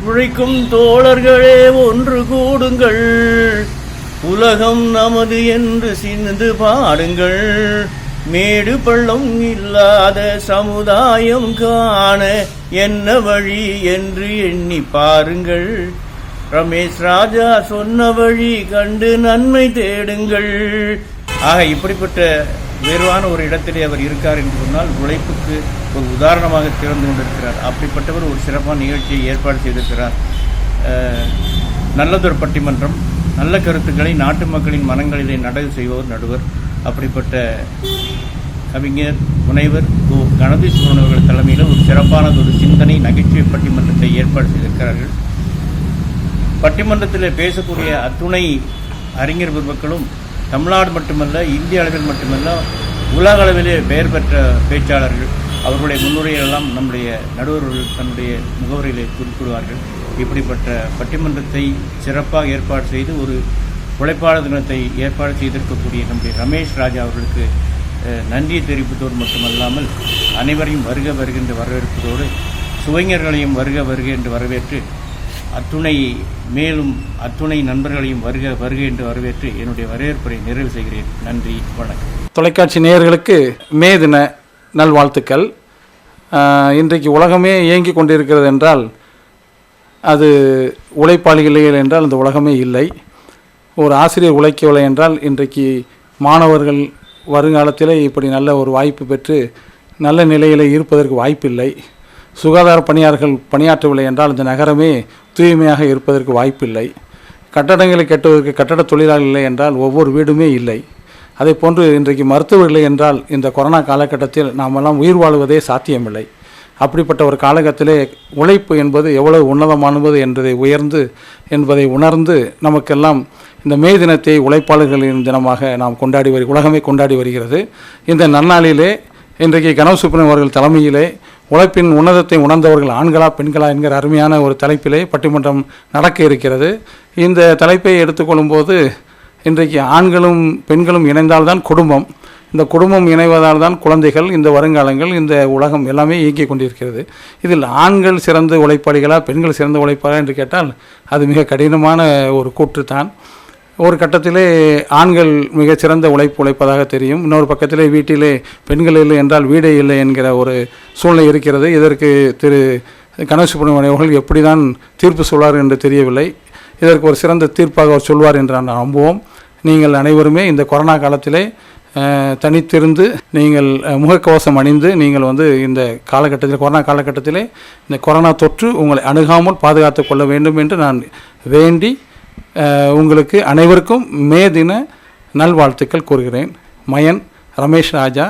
உழைக்கும் தோழர்களே ஒன்று கூடுங்கள், உலகம் நமது என்று சிந்து பாடுங்கள். மேடு பள்ளம் இல்லாத சமுதாயம் காண என்ன வழி என்று எண்ணி பாருங்கள். ரமேஷ் ராஜா சொன்ன வழி கண்டு நன்மை தேடுங்கள். ஆக இப்படிப்பட்ட உயர்வான ஒரு இடத்திலே அவர் இருக்கார் என்று சொன்னால் உழைப்புக்கு ஒரு உதாரணமாக திறந்து கொண்டிருக்கிறார். அப்படிப்பட்டவர் ஒரு சிறப்பான நிகழ்ச்சியை ஏற்பாடு செய்திருக்கிறார். நல்லதொரு பட்டிமன்றம், நல்ல கருத்துக்களை நாட்டு மக்களின் மனங்களிலே நடவு செய்பவர் நடுவர். அப்படிப்பட்ட கவிஞர் முனைவர் கணதீஸ்வரன் அவர்கள் தலைமையில் ஒரு சிறப்பானதொரு சிந்தனை நகைச்சுவை பட்டிமன்றத்தை ஏற்பாடு செய்திருக்கிறார்கள். பட்டிமன்றத்தில் பேசக்கூடிய அத்துணை அறிஞர் பெருமக்களும் தமிழ்நாடு மட்டுமல்ல, இந்திய அளவில் மட்டுமல்ல, உலக அளவிலே பெயர் பெற்ற பேச்சாளர்கள். அவர்களுடைய முன்னுரையெல்லாம் நம்முடைய நடுவர்கள் தன்னுடைய முகவரியிலே குறிப்பிடுவார்கள். இப்படிப்பட்ட பட்டிமன்றத்தை சிறப்பாக ஏற்பாடு செய்து ஒரு உழைப்பாளர் தினத்தை ஏற்பாடு செய்திருக்கக்கூடிய நம்முடைய ரமேஷ் ராஜா அவர்களுக்கு நன்றியை தெரிவிப்பதோடு மட்டுமல்லாமல் அனைவரையும் வருக வருகின்ற வரவேற்பதோடு சுவைஞர்களையும் வருக வருக என்று வரவேற்று மேலும் அத்துணை நண்பர்களையும் வருக வருக என்று வரவேற்று என்னுடைய வரவேற்பை நிறைவு செய்கிறேன். நன்றி, வணக்கம். தொலைக்காட்சி நேயர்களுக்கு மே தின நல்வாழ்த்துக்கள். இன்றைக்கு உலகமே இயங்கி கொண்டிருக்கிறது என்றால் அது உழைப்பாளிகள் இல்லை என்றால் அந்த உலகமே இல்லை. ஒரு ஆசிரியர் உழைக்கவில்லை என்றால் இன்றைக்கு மாணவர்கள் வருங்காலத்தில் இப்படி நல்ல ஒரு வாய்ப்பு பெற்று நல்ல நிலையில் இருப்பதற்கு வாய்ப்பில்லை. சுகாதார பணியாளர்கள் பணியாற்றவில்லை என்றால் இந்த நகரமே தூய்மையாக இருப்பதற்கு வாய்ப்பில்லை. கட்டடங்களை கட்டுவதற்கு கட்டட தொழிலாளர்கள் இல்லை என்றால் ஒவ்வொரு வீடுமே இல்லை. அதே போன்று இன்றைக்கு மருத்துவர் இல்லை என்றால் இந்த கொரோனா காலகட்டத்தில் நாமெல்லாம் உயிர் வாழ்வதே சாத்தியமில்லை. அப்படிப்பட்ட ஒரு காலகட்டத்திலே உழைப்பு என்பது எவ்வளவு உன்னதமானது என்பதை உணர்ந்து நமக்கெல்லாம் இந்த மே தினத்தை உழைப்பாளர்களின் தினமாக நாம் உலகமே கொண்டாடி வருகிறது. இந்த நன்னாளிலே இன்றைக்கு கனவு சுப்ரமணியம் அவர்கள் தலைமையிலே உழைப்பின் உன்னதத்தை உணர்ந்தவர்கள் ஆண்களா பெண்களா என்கிற அருமையான ஒரு தலைப்பிலே பட்டிமன்றம் நடக்க இருக்கிறது. இந்த தலைப்பை எடுத்துக்கொள்ளும்போது இன்றைக்கு ஆண்களும் பெண்களும் இணைந்தால்தான் குடும்பம், இந்த குடும்பம் இணைவதால் தான் குழந்தைகள், இந்த வருங்காலங்கள், இந்த உலகம் எல்லாமே இயங்கிக் கொண்டிருக்கிறது. இதில் ஆண்கள் சிறந்த உழைப்பாளிகளா பெண்கள் சிறந்த உழைப்பாளா என்று கேட்டால் அது மிக கடினமான ஒரு கூற்றுத்தான். ஒரு கட்டத்திலே ஆண்கள் மிகச்சிறந்த உழைப்பதாக தெரியும். இன்னொரு பக்கத்திலே வீட்டிலே பெண்கள் இல்லை என்றால் வீடே இல்லை என்கிற ஒரு சூழ்நிலை இருக்கிறது. இதற்கு திரு கணேஷ் சுப்ரமணியம் அவர்கள் எப்படி தான் தீர்ப்பு சொல்வார் என்று தெரியவில்லை. இதற்கு ஒரு சிறந்த தீர்ப்பாக அவர் சொல்வார் என்று நான் நம்புவோம். நீங்கள் அனைவருமே இந்த கொரோனா காலத்திலே தனித்திருந்து நீங்கள் முகக்கவசம் அணிந்து நீங்கள் இந்த காலகட்டத்தில் கொரோனா காலகட்டத்திலே இந்த கொரோனா தொற்று உங்களை அணுகாமல் பாதுகாத்து கொள்ள வேண்டும் என்று நான் வேண்டி உங்களுக்கு அனைவருக்கும் மே தின நல்வாழ்த்துக்கள் கூறுகிறேன். மயன் ரமேஷ் ராஜா,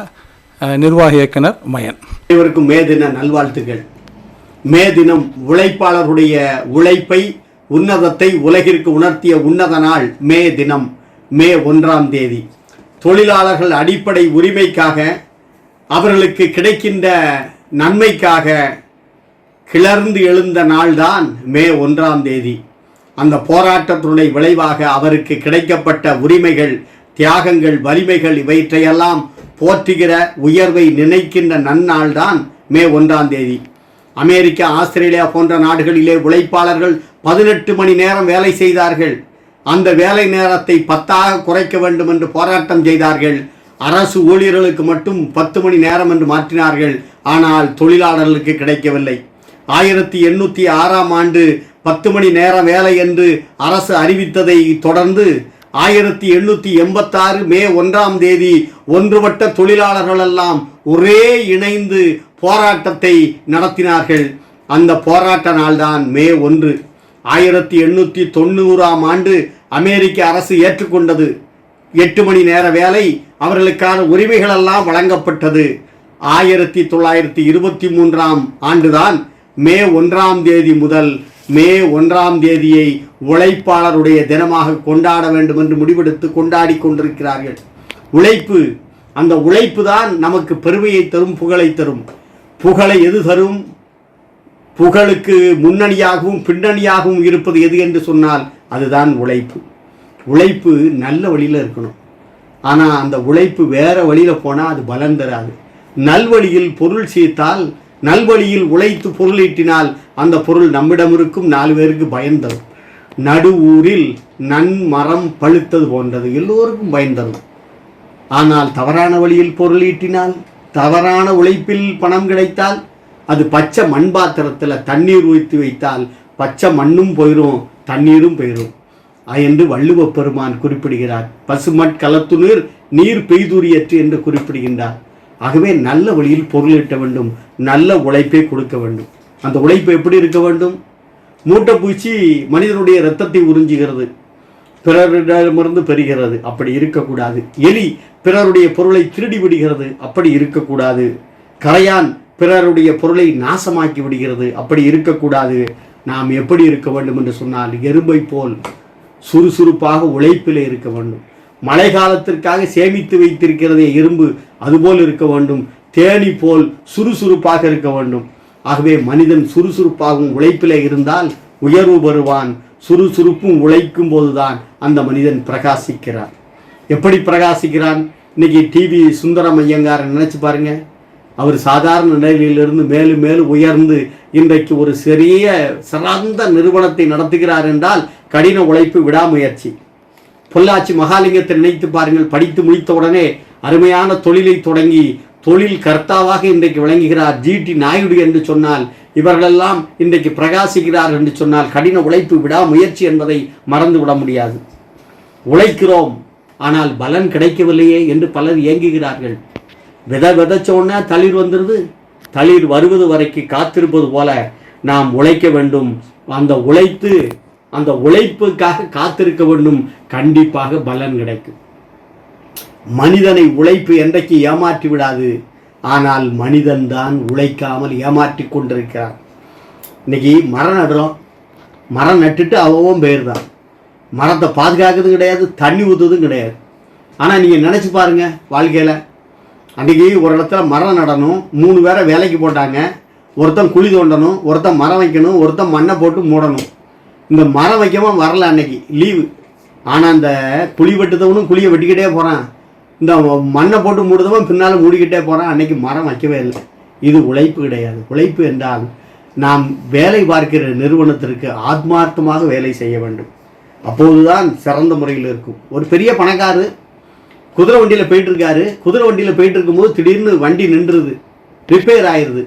நிர்வாக இயக்குனர் மயன். அனைவருக்கும் மே தின நல்வாழ்த்துக்கள். மே தினம் உழைப்பாளருடைய உழைப்பை உன்னதத்தை உலகிற்கு உணர்த்திய உன்னத நாள் மே தினம், மே 1ஆம் தேதி. தொழிலாளர்கள் அடிப்படை உரிமைக்காக அவர்களுக்கு கிடைக்கின்ற நன்மைக்காக கிளர்ந்து எழுந்த நாள்தான் மே 1ஆம் தேதி. அந்த போராட்டத்தினுடைய விளைவாக அவருக்கு கிடைக்கப்பட்ட உரிமைகள், தியாகங்கள், வலிமைகள் இவற்றையெல்லாம் போற்றுகிற உயர்வை நினைக்கின்ற நன்னாள் தான் மே 1ஆம் தேதி. அமெரிக்கா, ஆஸ்திரேலியா போன்ற நாடுகளிலே உழைப்பாளர்கள் 18 மணி நேரம் வேலை செய்தார்கள். அந்த வேலை நேரத்தை 10ஆக குறைக்க வேண்டும் என்று போராட்டம் செய்தார்கள். அரசு ஊழியர்களுக்கு மட்டும் 10 மணி நேரம் என்று மாற்றினார்கள். ஆனால் தொழிலாளர்களுக்கு கிடைக்கவில்லை. 1806ஆம் ஆண்டு 10 மணி நேர வேலை என்று அரசு அறிவித்ததை தொடர்ந்து 1886 மே 1ஆம் தேதி ஒன்றுபட்ட தொழிலாளர்கள் எல்லாம் ஒரே இணைந்து போராட்டத்தை நடத்தினார்கள். அந்த போராட்ட நாள்தான் மே 1. 1890ஆம் ஆண்டு அமெரிக்க அரசு ஏற்றுக்கொண்டது. 8 மணி நேர வேலை, அவர்களுக்கான உரிமைகளெல்லாம் வழங்கப்பட்டது. 1923ஆம் ஆண்டுதான் மே 1ஆம் தேதி முதல் மே 1ஆம் தேதியை உழைப்பாளருடைய தினமாக கொண்டாட வேண்டும் என்று முடிவெடுத்து கொண்டாடி கொண்டிருக்கிறார்கள். உழைப்பு, அந்த உழைப்பு தான் நமக்கு பெருமையை தரும், புகழை தரும். புகழை எது தரும்? புகழுக்கு முன்னணியாகவும் பின்னணியாகவும் இருப்பது எது என்று சொன்னால் அதுதான் உழைப்பு. உழைப்பு நல்ல வழியில் இருக்கணும். ஆனால் அந்த உழைப்பு வேறு வழியில் போனால் அது பலன் தராது. நல்வழியில் பொருள் சேர்த்தால், நல்வழியில் உழைத்து பொருளீட்டினால் அந்த பொருள் நம்மிடம் இருக்கும் 4 பேருக்கு பயன் தரும். நடு ஊரில் நன்மரம் பழுத்தது போன்றது, எல்லோருக்கும் பயன் தரும். ஆனால் தவறான வழியில் பொருள் ஈட்டினால், தவறான உழைப்பில் பணம் கிடைத்தால், அது பச்சை மண் பாத்திரத்தில் தண்ணீர் ஊற்றி வைத்தால் பச்சை மண்ணும் போயிடும், தண்ணீரும் போயிடும் என்று வள்ளுவ பெருமான் குறிப்பிடுகிறார். பசுமட் கலத்து நீர் பெய்துரியற்று என்று குறிப்பிடுகின்றார். ஆகவே நல்ல வழியில் பொருள் ஈட்ட வேண்டும், நல்ல உழைப்பை கொடுக்க வேண்டும். அந்த உழைப்பு எப்படி இருக்க வேண்டும்? மூட்டைப்பூச்சி மனிதனுடைய இரத்தத்தை உறிஞ்சுகிறது, பிறரிடமிருந்து பெறுகிறது, அப்படி இருக்கக்கூடாது. எலி பிறருடைய பொருளை திருடி விடுகிறது, அப்படி இருக்கக்கூடாது. கரையான் பிறருடைய பொருளை நாசமாக்கி விடுகிறது, அப்படி இருக்கக்கூடாது. நாம் எப்படி இருக்க வேண்டும் என்று சொன்னால், எறும்பை போல் சுறுசுறுப்பாக உழைப்பிலே இருக்க வேண்டும். மழை காலத்திற்காக சேமித்து வைத்திருக்கிறதே எறும்பு, அதுபோல் இருக்க வேண்டும். தேனி போல் சுறுசுறுப்பாக இருக்க வேண்டும். ஆகவே மனிதன் சுறுசுறுப்பாகவும் உழைப்பிலே இருந்தால் உயர்வு பெறுவான். சுறுசுறுப்பும் உழைக்கும் போதுதான் அந்த மனிதன் பிரகாசிக்கிறான். எப்படி பிரகாசிக்கிறான்? இன்னைக்கு டிவி சுந்தரம் ஐயங்கார நினைச்சு பாருங்க. அவர் சாதாரண நிலையிலிருந்து மேலும் மேலும் உயர்ந்து இன்றைக்கு ஒரு சிறந்த நிறுவனத்தை நடத்துகிறார் என்றால் கடின உழைப்பு, விடாமுயற்சி. பொள்ளாச்சி மகாலிங்கத்தை நினைத்து பாருங்கள். படித்து முடித்த உடனே அருமையான தொழிலை தொடங்கி தொழில் கர்த்தாவாக இன்றைக்கு விளங்குகிறார். ஜிடி நாயுடு என்று சொன்னால் இவர்களெல்லாம் இன்றைக்கு பிரகாசிக்கிறார் என்று சொன்னால் கடின உழைப்பு, விடாமுயற்சி என்பதை மறந்து விட முடியாது. உழைக்கிறோம், ஆனால் பலன் கிடைக்கவில்லையே என்று பலர் ஏங்குகிறார்கள். விதைச்ச உடனே தளிர் வந்துடுது. தளிர் வருவது வரைக்கும் காத்திருப்பது போல நாம் உழைக்க வேண்டும். அந்த உழைப்புக்காக காத்திருக்க வேண்டும். கண்டிப்பாக பலன் கிடைக்கும். மனிதனை உழைப்பு என்றைக்கு ஏமாற்றி விடாது. ஆனால் மனிதன் தான் உழைக்காமல் ஏமாற்றி கொண்டிருக்கிறான். இன்னைக்கு மரம் நடுறோம், மரம் நட்டுட்டு அவன் பேர் தான். மரத்தை பாதுகாக்கிறதும் கிடையாது, தண்ணி ஊற்றுறதும் கிடையாது. ஆனால் நீங்கள் நினச்சி பாருங்க, வாழ்க்கையில் அன்றைக்கி ஒரு இடத்துல மரம் நடணும், 3 பேரை வேலைக்கு போட்டாங்க. ஒருத்தன் குழி தோண்டணும், ஒருத்தன் மரம் வைக்கணும், ஒருத்தன் மண்ணை போட்டு மூடணும். இந்த மரம் வைக்காமல் வரல, அன்னைக்கு லீவு. ஆனால் இந்த குழி வெட்டுதவனும் குழியை வெட்டிக்கிட்டே போகிறான், இந்த மண்ணை போட்டு மூடுதவன் பின்னால் மூடிக்கிட்டே போகிறான். அன்னைக்கு மரம் வைக்கவே இல்லை. இது உழைப்பு கிடையாது. உழைப்பு என்றால் நாம் வேலை பார்க்கிற நிறுவனத்திற்கு ஆத்மார்த்தமாக வேலை செய்ய வேண்டும். அப்போதுதான் சிறந்த முறையில் இருக்கும். ஒரு பெரிய பணக்காரு குதிரை வண்டியில் போயிட்டு இருக்காரு. குதிரை வண்டியில் போயிட்டு இருக்கும்போது திடீர்னு வண்டி நின்றுது, ரிப்பேர் ஆயிடுது.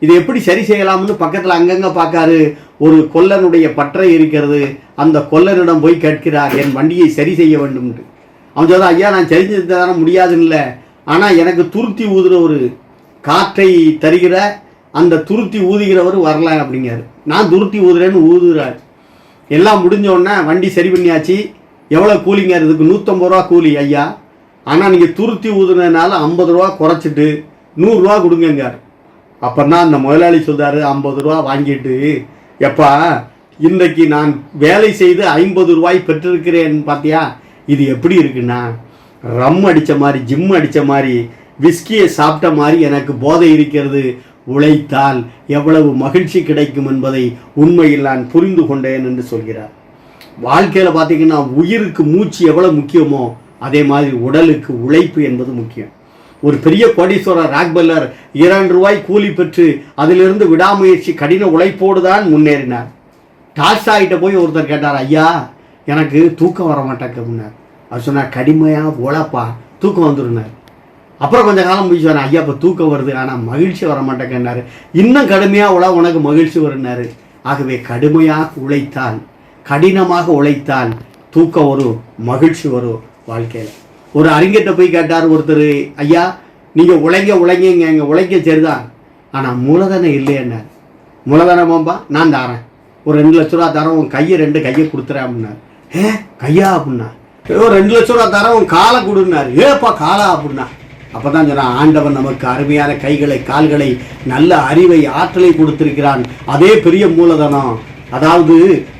இதை எப்படி சரி செய்யலாம்னு பக்கத்தில் அங்கங்கே பார்க்காரு. ஒரு கொல்லனுடைய பற்றை இருக்கிறது. அந்த கொல்லனிடம் போய் கேட்கிறார், என் வண்டியை சரி செய்ய வேண்டும் என்று. அவன் சொல்றான், ஐயா நான் சரி செஞ்சு தர முடியாதுன்னு இல்லை, ஆனால் எனக்கு துருத்தி ஊதுகிற ஒரு காற்றை தருகிற அந்த துருத்தி ஊதுகிறவர் வரல அப்படிங்கிறார். நான் துருத்தி ஊதுறேன்னு ஊதுகிறார். எல்லாம் முடிஞ்சோடனே வண்டி சரி பண்ணியாச்சு. எவ்வளோ கூலிங்க? இதுக்கு 150 ரூபா கூலி ஐயா. ஆனால் நீங்கள் துருத்தி ஊதுனதுனால 50 ரூபா குறைச்சிட்டு 100 ரூபா கொடுங்கங்கார். அப்போனா அந்த முதலாளி சொல்கிறாரு, 50 ரூபா வாங்கிட்டு, எப்பா இன்றைக்கு நான் வேலை செய்து 50 ரூபாய் பெற்றிருக்கிறேன் பார்த்தியா, இது எப்படி இருக்குன்னா ரம் அடித்த மாதிரி, ஜிம் அடித்த மாதிரி, விஸ்கியை சாப்பிட்ட மாதிரி எனக்கு போதை இருக்கிறது. உழைத்தால் எவ்வளவு மகிழ்ச்சி கிடைக்கும் என்பதை உண்மையில் நான் புரிந்து கொண்டேன் என்று சொல்கிறார். வாழ்க்கையில் பார்த்தீங்கன்னா உயிருக்கு மூச்சு எவ்வளவு முக்கியமோ அதே மாதிரி உடலுக்கு உழைப்பு என்பது முக்கியம். ஒரு பெரிய கோடீஸ்வரர் ராக்பெல்லர் 2 ரூபாய் கூலி பெற்று அதிலிருந்து விடாமுயற்சி, கடின உழைப்போடு தான் முன்னேறினார். டால்ஸ்டாய்கிட்ட போய் ஒருத்தர் கேட்டார், ஐயா எனக்கு தூக்கம் வர மாட்டேங்குன்னார். அவர் சொன்னார், கடுமையாக உழைப்பா, தூக்கம் வந்துருந்தார். அப்புறம் கொஞ்சம் காலம் போய் சொன்னார், ஐயா இப்போ தூக்கம் வருது, ஆனால் மகிழ்ச்சி வர மாட்டேங்கன்னாரு. இன்னும் கடுமையாக உனக்கு மகிழ்ச்சி வருனாரு. ஆகவே கடுமையாக உழைத்தால், கடினமாக உழைத்தால் தூக்கம் வரும், மகிழ்ச்சி வரும் வாழ்க்கையில். ஒரு அறிஞர்கிட்ட போய் கேட்டார் ஒருத்தர், ஐயா நீங்கள் உழைங்க எங்கள் உழைக்க சரிதான், ஆனால் மூலதனம் இல்லையன்னார். மூலதனமாம்பா, நான் தரேன், ஒரு 2 லட்ச ரூபா தரேன், உன் கையை 2 கையை கொடுத்துறேன் அப்படின்னார். கையா அப்படின்னா, 2 லட்ச ரூபா தரேன், உன் காலை கொடுன்னார். ஏப்பா காலா அப்படின்னா. அப்போ தான் சொன்னான், ஆண்டவன் நமக்கு அருமையான கைகளை, கால்களை, நல்ல அறிவை, ஆற்றலை கொடுத்திருக்கிறான். அதே பெரிய மூலதனம். அதாவது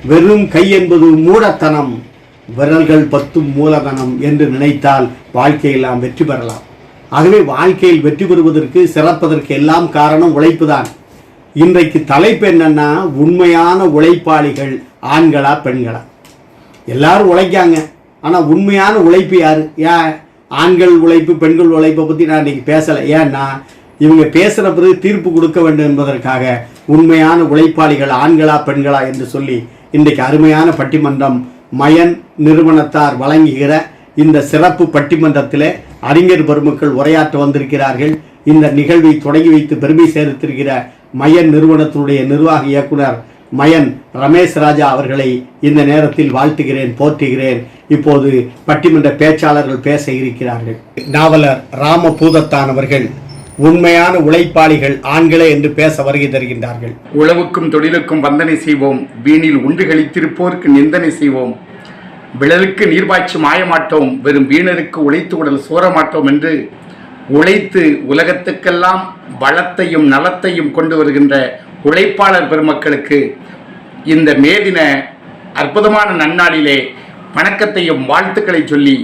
வெறும் கை என்பது மூடத்தனம், விரல்கள் 10 மூலதனம் என்று நினைத்தால் வாழ்க்கையில் நாம் வெற்றி பெறலாம். ஆகவே வாழ்க்கையில் வெற்றி பெறுவதற்கு, சிறப்பதற்கு எல்லாம் காரணம் உழைப்பு தான். இன்றைக்கு தலைப்பு என்னன்னா, உண்மையான உழைப்பாளிகள் ஆண்களா பெண்களா? எல்லாரும் உழைக்காங்க, ஆனால் உண்மையான உழைப்பு யாரு? ஏன் ஆண்கள் உழைப்பு பெண்கள் உழைப்பை பற்றி நான் இன்றைக்கி பேசலை. ஏன்னா இவங்க பேசுகிற பிறகு தீர்ப்பு கொடுக்க வேண்டும் என்பதற்காக உண்மையான உழைப்பாளிகள் ஆண்களா பெண்களா என்று சொல்லி இன்றைக்கு அருமையான பட்டிமன்றம் மயன் நிறுவனத்தார் வழங்குகிற இந்த சிறப்பு பட்டிமன்றத்திலே அறிஞர் பெருமக்கள் உரையாற்ற வந்திருக்கிறார்கள். இந்த நிகழ்வை தொடங்கி வைத்து பெருமை சேர்த்திருக்கிற மயன் நிறுவனத்தினுடைய நிர்வாக இயக்குனர் மயன் ரமேஷ் ராஜா அவர்களை இந்த நேரத்தில் வாழ்த்துகிறேன், போற்றுகிறேன். இப்போது பட்டிமன்ற பேச்சாளர்கள் பேச இருக்கிறார்கள். நாவலர் ராமபூதத்தான் அவர்கள் உண்மையான உழைப்பாளிகள் ஆண்களே என்று பேச வருகை தருகின்றார்கள். உழவுக்கும் தொழிலுக்கும் வந்தனை செய்வோம், வீணில் உண்டு கழித்திருப்போருக்கு நிந்தனை செய்வோம், விழலுக்கு நீர்பாய்ச்சி மாயமாட்டோம், வெறும் வீணருக்கு உழைத்து உடல் சோரமாட்டோம் என்று உழைத்து உலகத்துக்கெல்லாம் வளத்தையும் நலத்தையும் கொண்டு வருகின்ற உழைப்பாளர் பெருமக்களுக்கு இந்த மே தின அற்புதமான நன்னாளிலே வணக்கத்தையும் வாழ்த்துக்களை சொல்லி,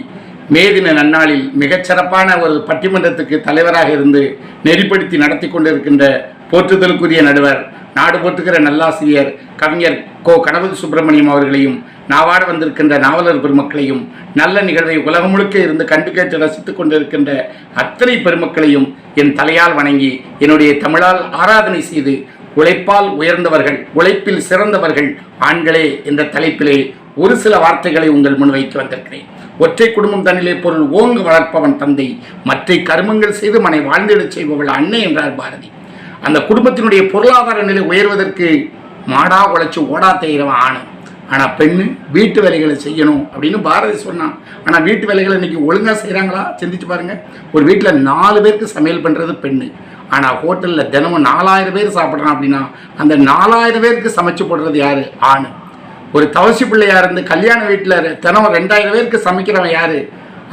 மே தின நன்னாளில் மிகச்சிறப்பான ஒரு பட்டிமன்றத்துக்கு தலைவராக இருந்து நெறிப்படுத்தி நடத்தி கொண்டிருக்கின்ற போற்றுதலுக்குரிய நடுவர், நாடு போற்றுகிற நல்லாசிரியர் கவிஞர் கோ கணபதி சுப்பிரமணியம் அவர்களையும், நாவாட வந்திருக்கின்ற நாவலர் பெருமக்களையும், நல்ல நிகழ்வை உலகம் முழுக்க இருந்து கண்டு கேட்டு ரசித்துக் கொண்டிருக்கின்ற அத்தனை பெருமக்களையும் என் தலையால் வணங்கி, என்னுடைய தமிழால் ஆராதனை செய்து, உழைப்பால் உயர்ந்தவர்கள், உழைப்பில் சிறந்தவர்கள் ஆண்களே என்ற தலைப்பிலே ஒரு சில வார்த்தைகளை உங்கள் முன் வைத்து வந்திருக்கிறேன். ஒற்றை குடும்பம் தன்னிலே பொருள் ஓங்க வளர்ப்பவன் தந்தை, மற்றை கருமங்கள் செய்து மனை வாழ்ந்திடச் செய்பவள் அன்னை என்றார் பாரதி. அந்த குடும்பத்தினுடைய பொருளாதார நிலை உயர்வதற்கு மாடா உழைச்சி ஓடா தேய்கிறவன் ஆணு, ஆனால் பெண்ணு வீட்டு வேலைகளை செய்யணும் அப்படின்னு பாரதி சொன்னான். ஆனால் வீட்டு வேலைகளை இன்னைக்கு ஒழுங்காக செய்கிறாங்களா? சிந்திச்சு பாருங்க. ஒரு வீட்டில் 4 பேருக்கு சமையல் பண்ணுறது பெண்ணு, ஆனால் ஹோட்டலில் தினமும் 4000 பேர் சாப்பிட்றான் அப்படின்னா அந்த 4000 பேருக்கு சமைச்சு போடுறது யாரு? ஆணு. ஒரு தவசி பிள்ளையா இருந்து கல்யாண வீட்டில் தினமும் 2000 பேருக்கு சமைக்கிறவன் யாரு?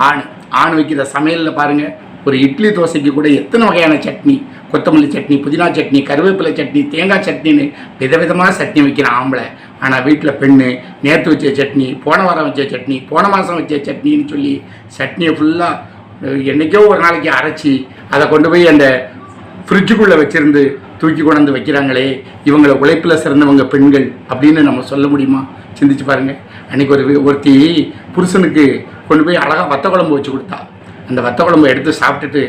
ஆணு. ஆண் வைக்கிற சமையலில் பாருங்க, ஒரு இட்லி தோசைக்கு கூட எத்தனை வகையான சட்னி, கொத்தமல்லி சட்னி, புதினா சட்னி, கருவேப்பிலை சட்னி, தேங்காய் சட்னின்னு விதவிதமாக சட்னி வைக்கிறான் ஆம்பளை. ஆனால் வீட்டில் பெண்ணு நேற்று வச்ச சட்னி, போன வாரம் வச்ச சட்னி, போன மாதம் வச்ச சட்னின்னு சொல்லி சட்னியை ஃபுல்லாக என்றைக்கோ ஒரு நாளைக்கு அரைச்சி அதை கொண்டு போய் அந்த ஃப்ரிட்ஜுக்குள்ளே வச்சுருந்து தூக்கி கொண்டாந்து வைக்கிறாங்களே, இவங்களை உழைப்பில் சிறந்தவங்க பெண்கள் அப்படின்னு நம்ம சொல்ல முடியுமா? சிந்திச்சு பாருங்கள். அன்றைக்கி ஒருத்தி புருஷனுக்கு கொண்டு போய் அழகாக வத்த குழம்பு வச்சு கொடுத்தா. அந்த வத்த குழம்பு எடுத்து சாப்பிட்டுட்டு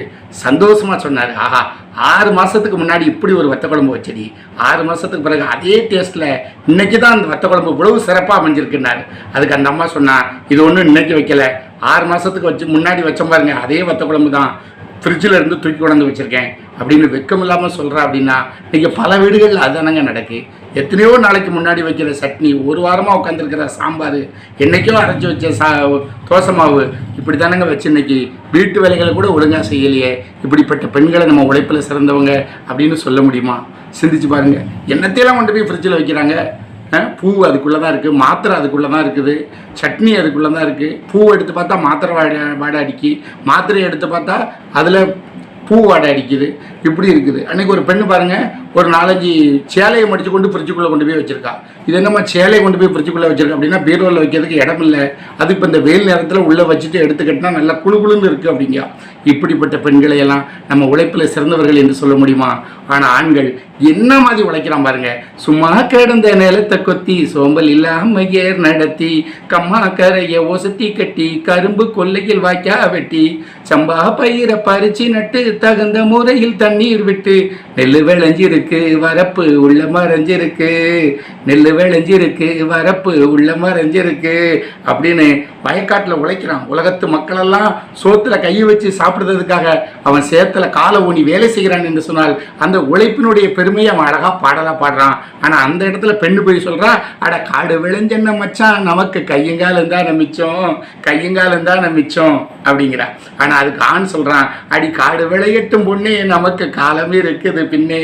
சந்தோஷமாக சொன்னார், ஆஹா 6 மாதத்துக்கு முன்னாடி இப்படி ஒரு வத்த குழம்பு வச்சடி, 6 மாதத்துக்கு பிறகு அதே டேஸ்ட்டில் இன்றைக்கி தான் அந்த வத்த குழம்பு இவ்வளவு சிறப்பாக அமைஞ்சிருக்குன்னாரு. அதுக்கு அந்த அம்மா சொன்னா, இது ஒன்றும் இன்றைக்கி வைக்கலை, 6 மாதத்துக்கு முன்னாடி வச்ச பாருங்க அதே வத்த குழம்பு தான் ஃப்ரிட்ஜில் இருந்து தூக்கி கொண்டாந்து வச்சுருக்கேன் அப்படின்னு வெக்கம் இல்லாமல் சொல்கிறா. அப்படின்னா இன்றைக்கி பல வீடுகளில் அதுதானங்க நடக்கு. எத்தனையோ நாளைக்கு முன்னாடி வைக்கிற சட்னி, ஒரு வாரமாக உட்காந்துருக்கிற சாம்பார், என்றைக்கோ அரைச்சி வச்ச தோசை மாவு, இப்படி தானங்க வச்சு இன்னைக்கு வீட்டு வேலைகளை கூட ஒழுங்காக செய்யலையே. இப்படிப்பட்ட பெண்களை நம்ம உழைப்பில் சிறந்தவங்க அப்படின்னு சொல்ல முடியுமா? சிந்திச்சு பாருங்கள். என்னத்தையெல்லாம் கொண்டு போய் ஃப்ரிட்ஜில் வைக்கிறாங்க. பூ அதுக்குள்ளே தான் இருக்குது, மாத்திரை அதுக்குள்ளே தான் இருக்குது, சட்னி அதுக்குள்ளே தான் இருக்குது. பூ எடுத்து பார்த்தா மாத்திரை வாடை அடிக்கி, மாத்திரையை எடுத்து பார்த்தா அதில் பூ வாடை அடிக்குது. இப்படி இருக்குது. அன்றைக்கி ஒரு பெண்ணு பாருங்கள், ஒரு 4-5 சேலையை மடித்து கொண்டு ஃப்ரிட்ஜுக்குள்ளே கொண்டு போய் வச்சுருக்கா. இது என்னம்மா சேலையை கொண்டு போய் ஃப்ரிட்ஜுக்குள்ளே வச்சுருக்கா அப்படின்னா, பீரோவில் வைக்கிறதுக்கு இடம் இல்லை, அது இப்போ இந்த வெயில் நேரத்தில் உள்ளே வச்சுட்டு எடுத்துக்கிட்டா நல்லா குழுகுழுன்னு இருக்குது அப்படிங்க. இப்படிப்பட்ட பெண்களை எல்லாம் நம்ம உழைப்பில் சிறந்தவர்கள் என்று சொல்ல முடியுமா? ஆனால் ஆண்கள் என்ன மாதிரி உழைக்கிறான் பாருங்க. சும்மா கிடந்த நிலத்தை கொத்தி, சோம்பல் இல்லாம ஏர் நடத்தி, கம்மா கரைய ஒசத்தி கட்டி, கரும்பு கொல்லையில் வாய்க்கா வெட்டி, சம்பா பயிரை பறிச்சு நட்டு, தகுந்த முறையில் தண்ணீர் விட்டு, நெல்லு விளைஞ்சிருக்கு வரப்பு உள்ள மறைஞ்சிருக்கு, நெல்லு விளைஞ்சிருக்கு வரப்பு உள்ள மறைஞ்சிருக்கு அப்படின்னு வயக்காட்டில் உழைக்கிறான். உலகத்து மக்களெல்லாம் சோத்துல கையை வச்சு சாப்பிடுறதுக்காக அவன் சேத்துல காலை ஊனி வேலை செய்கிறான் என்று சொன்னால் அந்த உழைப்பினுடைய பெருமையை அவன் அழகா பாடலாம் பாடுறான். ஆனா அந்த இடத்துல பெண்ணு போய் சொல்றா, அட காடு விளைஞ்சென்ன மச்சான், நமக்கு கையங்காலம் தான் மிச்சம், கையங்காலம் தான் மிச்சம் அப்படிங்கிறா. ஆனா அதுக்கு ஆண் சொல்றான், அடி காடு விளையட்டும் பொண்ணே, நமக்கு காலம் இருக்குது பின்னே,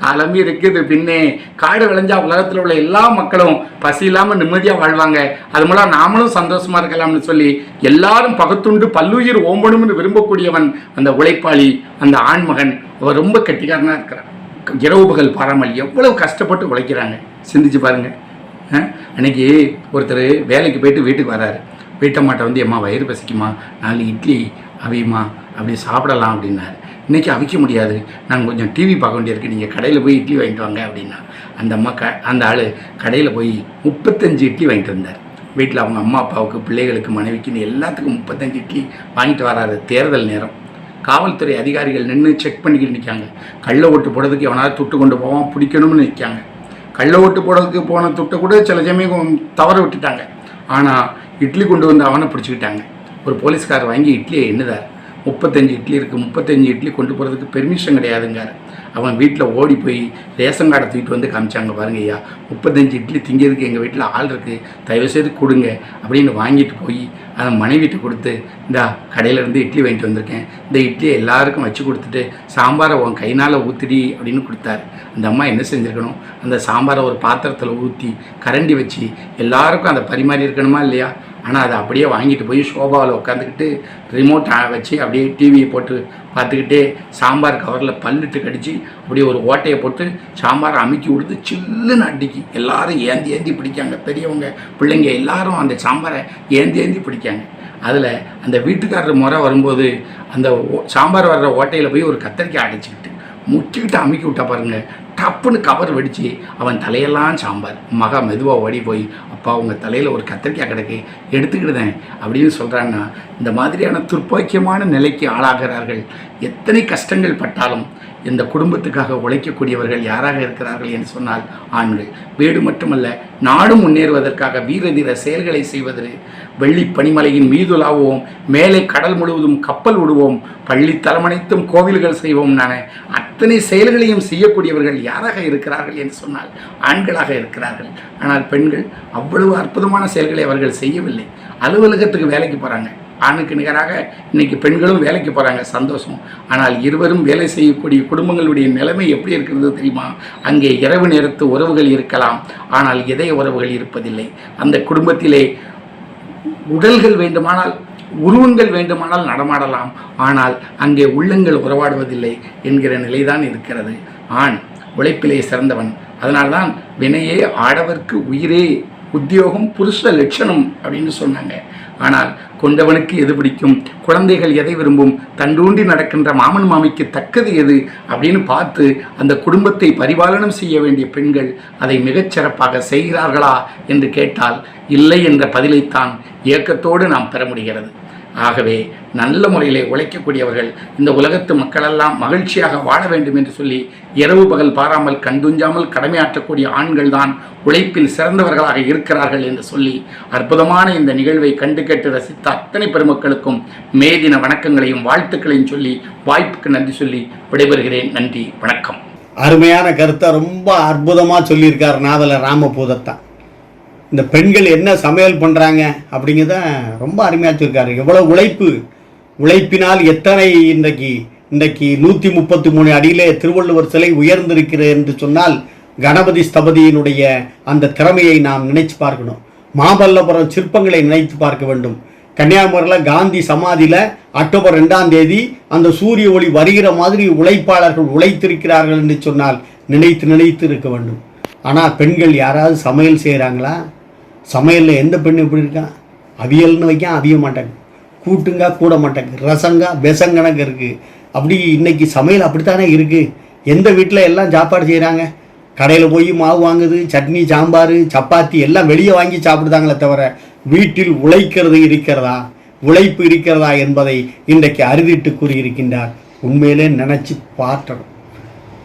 காலம் இருக்குது பின்னே. காடு விளைஞ்சா உலகத்தில் உள்ள எல்லா மக்களும் பசி இல்லாம நிம்மதியா வாழ்வாங்க, அது மூலம் நாமளும் சந்தோஷமா இருக்கலாம்னு சொல்லி எல்லாரும் பகுத்துண்டு பல்லுயிர் ஓம்பணும்னு விரும்பக்கூடியவன் அந்த உழைப்பாளி, அந்த ஆண்மகன். அவர் ரொம்ப கெட்டிக்காரனா இருக்கிறான். இரவு பகல் பாராமல் எவ்வளவு கஷ்டப்பட்டு உழைக்கிறாங்க, சிந்திச்சு பாருங்க. அன்னைக்கு ஒருத்தர் வேலைக்கு போயிட்டு வீட்டுக்கு வராரு. வீட்டம்மாட்ட வந்து, அம்மா வயிறு பசிக்குமா, 4 இட்லி அவியுமா, அப்படி சாப்பிடலாம் அப்படின்னாரு. இன்றைக்கி அவிக்க முடியாது, நாங்கள் கொஞ்சம் டிவி பார்க்க வேண்டியிருக்கு, நீங்கள் கடையில் போய் இட்லி வாங்கிட்டு வாங்க அப்படின்னா. அந்த அம்மா அந்த ஆள் கடையில் போய் 35 இட்லி வாங்கிட்டு வந்தார். வீட்டில் அவங்க அம்மா அப்பாவுக்கு, பிள்ளைகளுக்கு, மனைவிக்குன்னு எல்லாத்துக்கும் 35 இட்லி வாங்கிட்டு வராரு. தேர்தல் நேரம், காவல்துறை அதிகாரிகள் நின்று செக் பண்ணிக்கிட்டு நிற்காங்க. கள்ள ஓட்டு போடுறதுக்கு எவனாவது துட்டு கொண்டு போவான், பிடிக்கணும்னு நிற்காங்க. கள்ள ஓட்டு போடுறதுக்கு போன துட்டை கூட சில சமயம் தவற விட்டுட்டாங்க. ஆனால் இட்லி கொண்டு வந்து அவனை பிடிச்சிக்கிட்டாங்க. ஒரு போலீஸ்கார் வாங்கி இட்லியை எண்ணுதார். 35 இட்லி இருக்குது, 35 இட்லி கொண்டு போகிறதுக்கு பெர்மிஷன் கிடையாதுங்கார். அவன் வீட்டில் ஓடி போய் ரேஷன் கார்டை தூக்கிட்டு வந்து காமிச்சாங்க. பாருங்க ஐயா, 35 இட்லி திங்கிறதுக்கு எங்கள் வீட்டில் ஆள் இருக்குது, தயவுசெய்து கொடுங்க அப்படின்னு வாங்கிட்டு போய் அதை மனைவிட்டு கொடுத்து, இந்தா கடையிலேருந்து இட்லி வாங்கிட்டு வந்திருக்கேன், இந்த இட்லியை எல்லாருக்கும் வச்சு கொடுத்துட்டு சாம்பாரை உன் கைனால் ஊற்றிடி அப்படின்னு கொடுத்தாரு. அந்த அம்மா என்ன செஞ்சுருக்கணும், அந்த சாம்பாரை ஒரு பாத்திரத்தில் ஊற்றி கரண்டி வச்சு எல்லாருக்கும் அதை பரிமாறி இருக்கணுமா இல்லையா? ஆனால் அதை அப்படியே வாங்கிட்டு போய் சோபாவில் உட்காந்துக்கிட்டு ரிமோட் வச்சு அப்படியே டிவியை போட்டு பார்த்துக்கிட்டே சாம்பார் கவரில் பல்லிட்டு கடிச்சு அப்படியே ஒரு ஓட்டையை போட்டு சாம்பாரை அமுக்கி கொடுத்து சில்லுன்னு அடிக்கி எல்லாரும் ஏந்தி ஏந்தி பிடிக்காங்க. பெரியவங்க பிள்ளைங்க எல்லாரும் அந்த சாம்பாரை ஏந்தி ஏந்தி பிடிக்காங்க. அதில் அந்த வீட்டுக்காரர் முறை வரும்போது அந்த சாம்பார் வர்ற ஓட்டையில் போய் ஒரு கத்தரிக்காய் அடைச்சிக்கிட்டு முட்டிக்கிட்டு அமுக்கி விட்டா பாருங்க, டப்புன்னு கவர் வெடிச்சு அவன் தலையெல்லாம் சாம்பார். மகா மெதுவாக ஓடி போய், அப்பா உங்கள் தலையில் ஒரு கத்திரிக்காய் கிடக்கு, எடுத்துக்கிடுதேன் அப்படின்னு சொல்கிறாங்கன்னா, இந்த மாதிரியான துர்ப்பாக்கியமான நிலைக்கு ஆளாகிறார்கள். எத்தனை கஷ்டங்கள் பட்டாலும் இந்த குடும்பத்துக்காக உழைக்கக்கூடியவர்கள் யாராக இருக்கிறார்கள் என்று சொன்னால் ஆண்கள். வீடு மட்டுமல்ல, நாடும் முன்னேறுவதற்காக வீர தீர செயல்களை செய்வது. வெள்ளி பனிமலையின் மீதுலாவோம், மேலே கடல் முழுவதும் கப்பல் விடுவோம், பள்ளி தலமனைத்தும் கோவில்கள் செய்வோம். அத்தனை செயல்களையும் செய்யக்கூடியவர்கள் யாராக இருக்கிறார்கள் என்று சொன்னால் ஆண்களாக இருக்கிறார்கள். ஆனால் பெண்கள் அவ்வளவு அற்புதமான செயல்களை அவர்கள் செய்யவில்லை. அலுவலகத்துக்கு வேலைக்கு போகிறாங்க, ஆணுக்கு நிகராக இன்னைக்கு பெண்களும் வேலைக்கு போகிறாங்க, சந்தோஷம். ஆனால் இருவரும் வேலை செய்யக்கூடிய குடும்பங்களுடைய நிலைமை எப்படி இருக்கிறது தெரியுமா? அங்கே இரவு நேரத்து உறவுகள் இருக்கலாம், ஆனால் இதய உறவுகள் இருப்பதில்லை. அந்த குடும்பத்திலே உடல்கள் வேண்டுமானால், உருவங்கள் வேண்டுமானால் நடமாடலாம், ஆனால் அங்கே உள்ளங்கள் உறவாடுவதில்லை என்கிற நிலைதான் இருக்கிறது. ஆண் உழைப்பிலே சிறந்தவன். அதனால்தான் வினையே ஆடவர்க்கு உயிரே உத்தியோகம் புருஷ லட்சணம் அப்படின்னு சொன்னாங்க. ஆனால் கொண்டவனுக்கு எது பிடிக்கும், குழந்தைகள் எதை விரும்பும், தண்டூண்டி நடக்கின்ற மாமன் மாமிக்கு தக்கது எது அப்படின்னு பார்த்து அந்த குடும்பத்தை பரிபாலனம் செய்ய வேண்டிய பெண்கள் அதை மிகச்சிறப்பாக செய்கிறார்களா என்று கேட்டால் இல்லை என்ற பதிலைத்தான் ஏக்கத்தோடு நாம் பெற முடிகிறது. ஆகவே நல்ல முறையிலே உழைக்கக்கூடியவர்கள் இந்த உலகத்து மக்களெல்லாம் மகிழ்ச்சியாக வாழ வேண்டும் என்று சொல்லி இரவு பகல் பாராமல் கண்டுஞ்சாமல் கடமையாற்றக்கூடிய ஆண்கள் தான் உழைப்பில் சிறந்தவர்களாக இருக்கிறார்கள் என்று சொல்லி அற்புதமான இந்த நிகழ்வை கண்டு கேட்டு ரசித்த அத்தனை பெருமக்களுக்கும் மே தின வணக்கங்களையும் வாழ்த்துக்களையும் சொல்லி வாய்ப்புக்கு நன்றி சொல்லி விடைபெறுகிறேன். நன்றி, வணக்கம். அருமையான கருத்தை ரொம்ப அற்புதமாக சொல்லியிருக்கார் நாவலர் ராமபூதத்தான். இந்த பெண்கள் என்ன சமையல் பண்ணுறாங்க அப்படிங்கிறத ரொம்ப அருமையாக சொல்லியிருக்காரு. எவ்வளோ உழைப்பினால் எத்தனை இன்றைக்கு 133 அடியிலே திருவள்ளுவர் சிலை உயர்ந்திருக்கிறது என்று சொன்னால் கணபதி ஸ்தபதியினுடைய அந்த திறமையை நாம் நினைச்சு பார்க்கணும். மாமல்லபுரம் சிற்பங்களை நினைத்து பார்க்க வேண்டும். கன்னியாகுமரியில் காந்தி சமாதியில் அக்டோபர் 2ஆம் தேதி அந்த சூரிய ஒளி வருகிற மாதிரி உழைப்பாளர்கள் உழைத்திருக்கிறார்கள் என்று சொன்னால் நினைத்து இருக்க வேண்டும். ஆனால் பெண்கள் யாராவது சமையல் செய்கிறாங்களா? சமையலில் எந்த பெண் எப்படி இருக்கான்? அவியல்னு வைக்க அவிய மாட்டாங்க, கூட்டுங்க கூட மாட்டாங்க, ரசங்க பெசங்கணக்கு இருக்குது. அப்படி இன்னைக்கு சமையல் அப்படித்தானே இருக்குது. எந்த வீட்டில் எல்லாம் சாப்பாடு செய்கிறாங்க? கடையில் போய் மாவு வாங்குது, சட்னி சாம்பார் சப்பாத்தி எல்லாம் வெளியே வாங்கி சாப்பிடுதாங்களே தவிர வீட்டில் உழைப்பு இருக்கிறதா என்பதை இன்றைக்கு அறுதிட்டு கூறியிருக்கின்றார். உண்மையிலே நினச்சி பார்த்தணும்.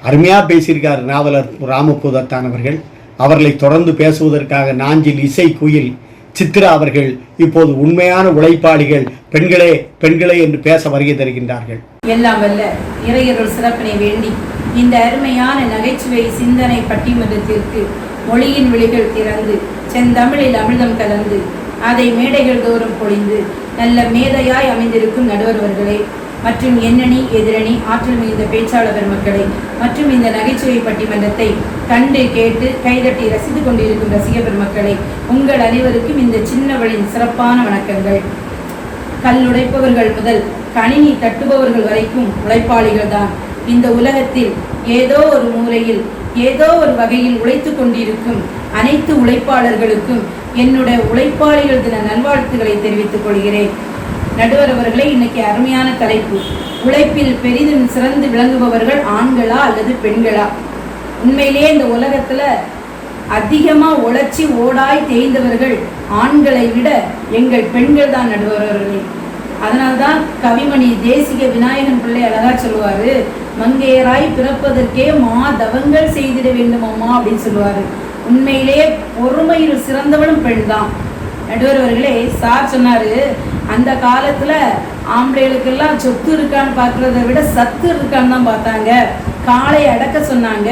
அருமையாக பேசியிருக்கார் நாவலர் ராமபூதத்தான் அவர்கள். அவர்களை தொடர்ந்து பேசுவதற்காக நாஞ்சில் இசை குயில் சித்ரா அவர்கள் இப்போது உண்மையான உழைப்பாளிகள் பெண்களே என்று பேச வருகை தருகின்றார்கள். எல்லாம் வல்ல இறையருள் சிறப்பினை வேண்டி இந்த அருமையான நகைச்சுவை சிந்தனை பட்டிமன்றத்திற்கு மொழியின் விழிகள் திறந்து செந்தமிழில் அமிர்தம் கலந்து அதை மேடைகள் தோறும் பொழிந்து நல்ல மேதையாய் அமைந்திருக்கும் நடுவர்களே மற்றும் எண்ணணி எதிரணி ஆற்றல் மிகுந்த பேச்சாளர் பெருமக்களை மற்றும் இந்த நகைச்சுவை பட்டிமன்றத்தை கண்டு கேட்டு கைதட்டி ரசித்து கொண்டிருக்கும் ரசிக பெருமக்களை உங்கள் அனைவருக்கும் இந்த சின்னவளின் சிறப்பான வணக்கங்கள். கல்லுடைப்பவர்கள் முதல் கணினி தட்டுபவர்கள் வரைக்கும் உழைப்பாளிகள் தான். இந்த உலகத்தில் ஏதோ ஒரு மூலையில் ஏதோ ஒரு வகையில் உழைத்து கொண்டிருக்கும் அனைத்து உழைப்பாளர்களுக்கும் என்னுடைய உழைப்பாளிகள் தின நல்வாழ்த்துக்களை தெரிவித்துக் கொள்கிறேன். நடுவர் அவர்களே, இன்னைக்கு அருமையான தலைப்பு, உழைப்பில் பெரிதும் சிறந்து விளங்குபவர்கள் ஆண்களா அல்லது பெண்களா? உண்மையிலேயே இந்த உலகத்துல அதிகமா உழைச்சி ஓடாய் தேய்ந்தவர்கள் ஆண்களை விட எங்கள் பெண்கள் தான் நடுவர் அவர்களே. அதனால்தான் கவிமணி தேசிக விநாயகன் பிள்ளை அழகா சொல்லுவாரு, மங்கையராய் பிறப்பதற்கே தவங்கள் செய்திட வேண்டும் அம்மா அப்படின்னு சொல்லுவாரு. உண்மையிலேயே பொறுமையில் சிறந்தவனும் பெண் தான். நடுவர் அவர்களே, சார் சொன்னாரு, அந்த காலத்துல ஆம்பளைகளுக்கெல்லாம் சொத்து இருக்கான்னு பார்க்கறத விட சத்து இருக்கான்னு தான் பார்த்தாங்க, காளை அடக்க சொன்னாங்க,